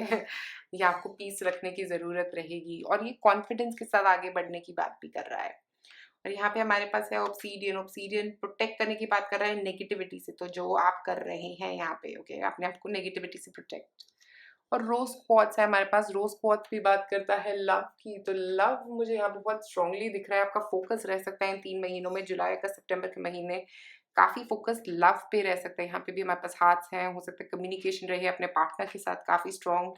या आपको पीस रखने की ज़रूरत रहेगी, और ये कॉन्फिडेंस के साथ आगे बढ़ने की बात भी कर रहा है। और यहाँ पे हमारे पास है ऑब्सीडियन। ऑब्सीडियन प्रोटेक्ट करने की बात कर रहा है नेगेटिविटी से, तो जो आप कर रहे हैं यहाँ पे, ओके, अपने आप को नेगेटिविटी से प्रोटेक्ट। और रोज क्वार्ट्स है हमारे पास। रोज क्वार्ट्स भी बात करता है लव की, तो लव मुझे यहाँ पे बहुत स्ट्रांगली दिख रहा है। आपका फोकस रह सकता है इन 3 महीनों में, जुलाई का सितंबर के महीने काफ़ी फोकस लव पे रह सकता है। यहाँ पे भी हमारे पास हार्ट्स हैं, हो सकता है कम्युनिकेशन रहे अपने पार्टनर के साथ काफ़ी स्ट्रांग।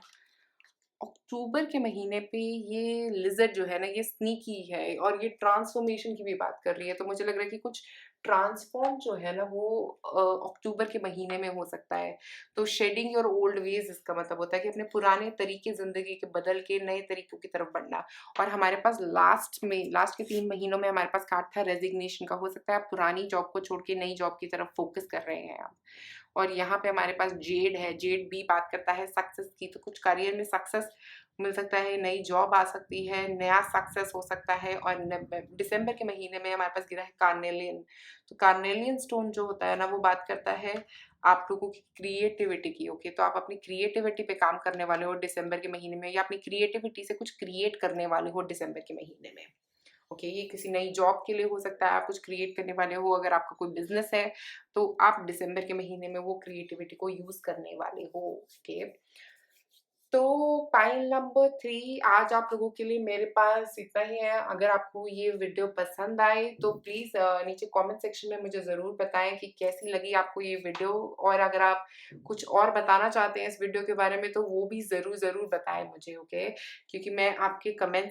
अक्टूबर के महीने पे ये लिज़र्ड जो है ना ये स्नीकी है और ये ट्रांसफॉर्मेशन की भी बात कर रही है, तो मुझे लग रहा है कि कुछ ट्रांसफॉर्म जो है ना वो अक्टूबर के महीने में हो सकता है। तो शेडिंग योर ओल्ड वेज इसका मतलब होता है कि अपने पुराने तरीके ज़िंदगी के बदल के नए तरीकों की तरफ बढ़ना। और हमारे पास लास्ट के 3 महीनों में हमारे पास कार्ड था रेज़िग्नेशन का। हो सकता है आप पुरानी जॉब को छोड़ के नई जॉब की तरफ फ़ोकस कर रहे हैं आप। और यहाँ पे हमारे पास जेड है। जेड भी बात करता है सक्सेस की, तो कुछ करियर में सक्सेस मिल सकता है, नई जॉब आ सकती है, नया सक्सेस हो सकता है। और दिसंबर के महीने में हमारे पास गिरा है कार्नेलियन। तो कार्नेलियन स्टोन जो होता है ना वो बात करता है आप लोगों की क्रिएटिविटी की, ओके। तो आप अपनी क्रिएटिविटी पे काम करने वाले हो दिसंबर के महीने में, या अपनी क्रिएटिविटी से कुछ क्रिएट करने वाले हो दिसंबर के महीने में, ओके। ये किसी नई जॉब के लिए हो सकता है, आप कुछ क्रिएट करने वाले हो। अगर आपका कोई बिजनेस है तो आप दिसंबर के महीने में वो क्रिएटिविटी को यूज करने वाले हो, ओके। तो पाइल नंबर 3 आज आप लोगों के लिए मेरे पास इतना ही है। अगर आपको ये वीडियो पसंद आए तो प्लीज़ नीचे कमेंट सेक्शन में मुझे ज़रूर बताएं कि कैसी लगी आपको ये वीडियो। और अगर आप कुछ और बताना चाहते हैं इस वीडियो के बारे में तो वो भी ज़रूर बताएं मुझे, ओके। क्योंकि मैं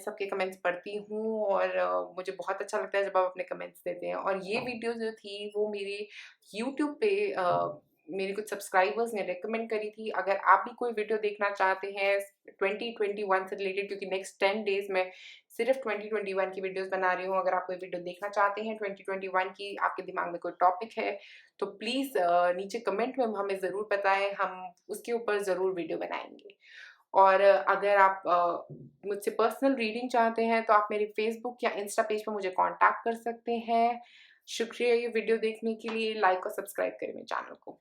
सबके कमेंट्स पढ़ती हूँ और मुझे बहुत अच्छा लगता है जब आप अपने कमेंट्स देते हैं। और ये वीडियो जो थी वो मेरी यूट्यूब पे मेरे कुछ सब्सक्राइबर्स ने रिकमेंड करी थी। अगर आप भी कोई वीडियो देखना चाहते हैं 2021 से रिलेटेड, क्योंकि नेक्स्ट 10 डेज़ में सिर्फ 2021 की वीडियोस बना रही हूँ। अगर आप कोई वीडियो देखना चाहते हैं 2021 की, आपके दिमाग में कोई टॉपिक है तो प्लीज़ नीचे कमेंट में हमें ज़रूर बताएं, हम उसके ऊपर ज़रूर वीडियो बनाएंगे। और अगर आप मुझसे पर्सनल रीडिंग चाहते हैं तो आप मेरे फेसबुक या इंस्टा पेज पर मुझे कॉन्टैक्ट कर सकते हैं। शुक्रिया ये वीडियो देखने के लिए। लाइक और सब्सक्राइब करें मेरे चैनल को।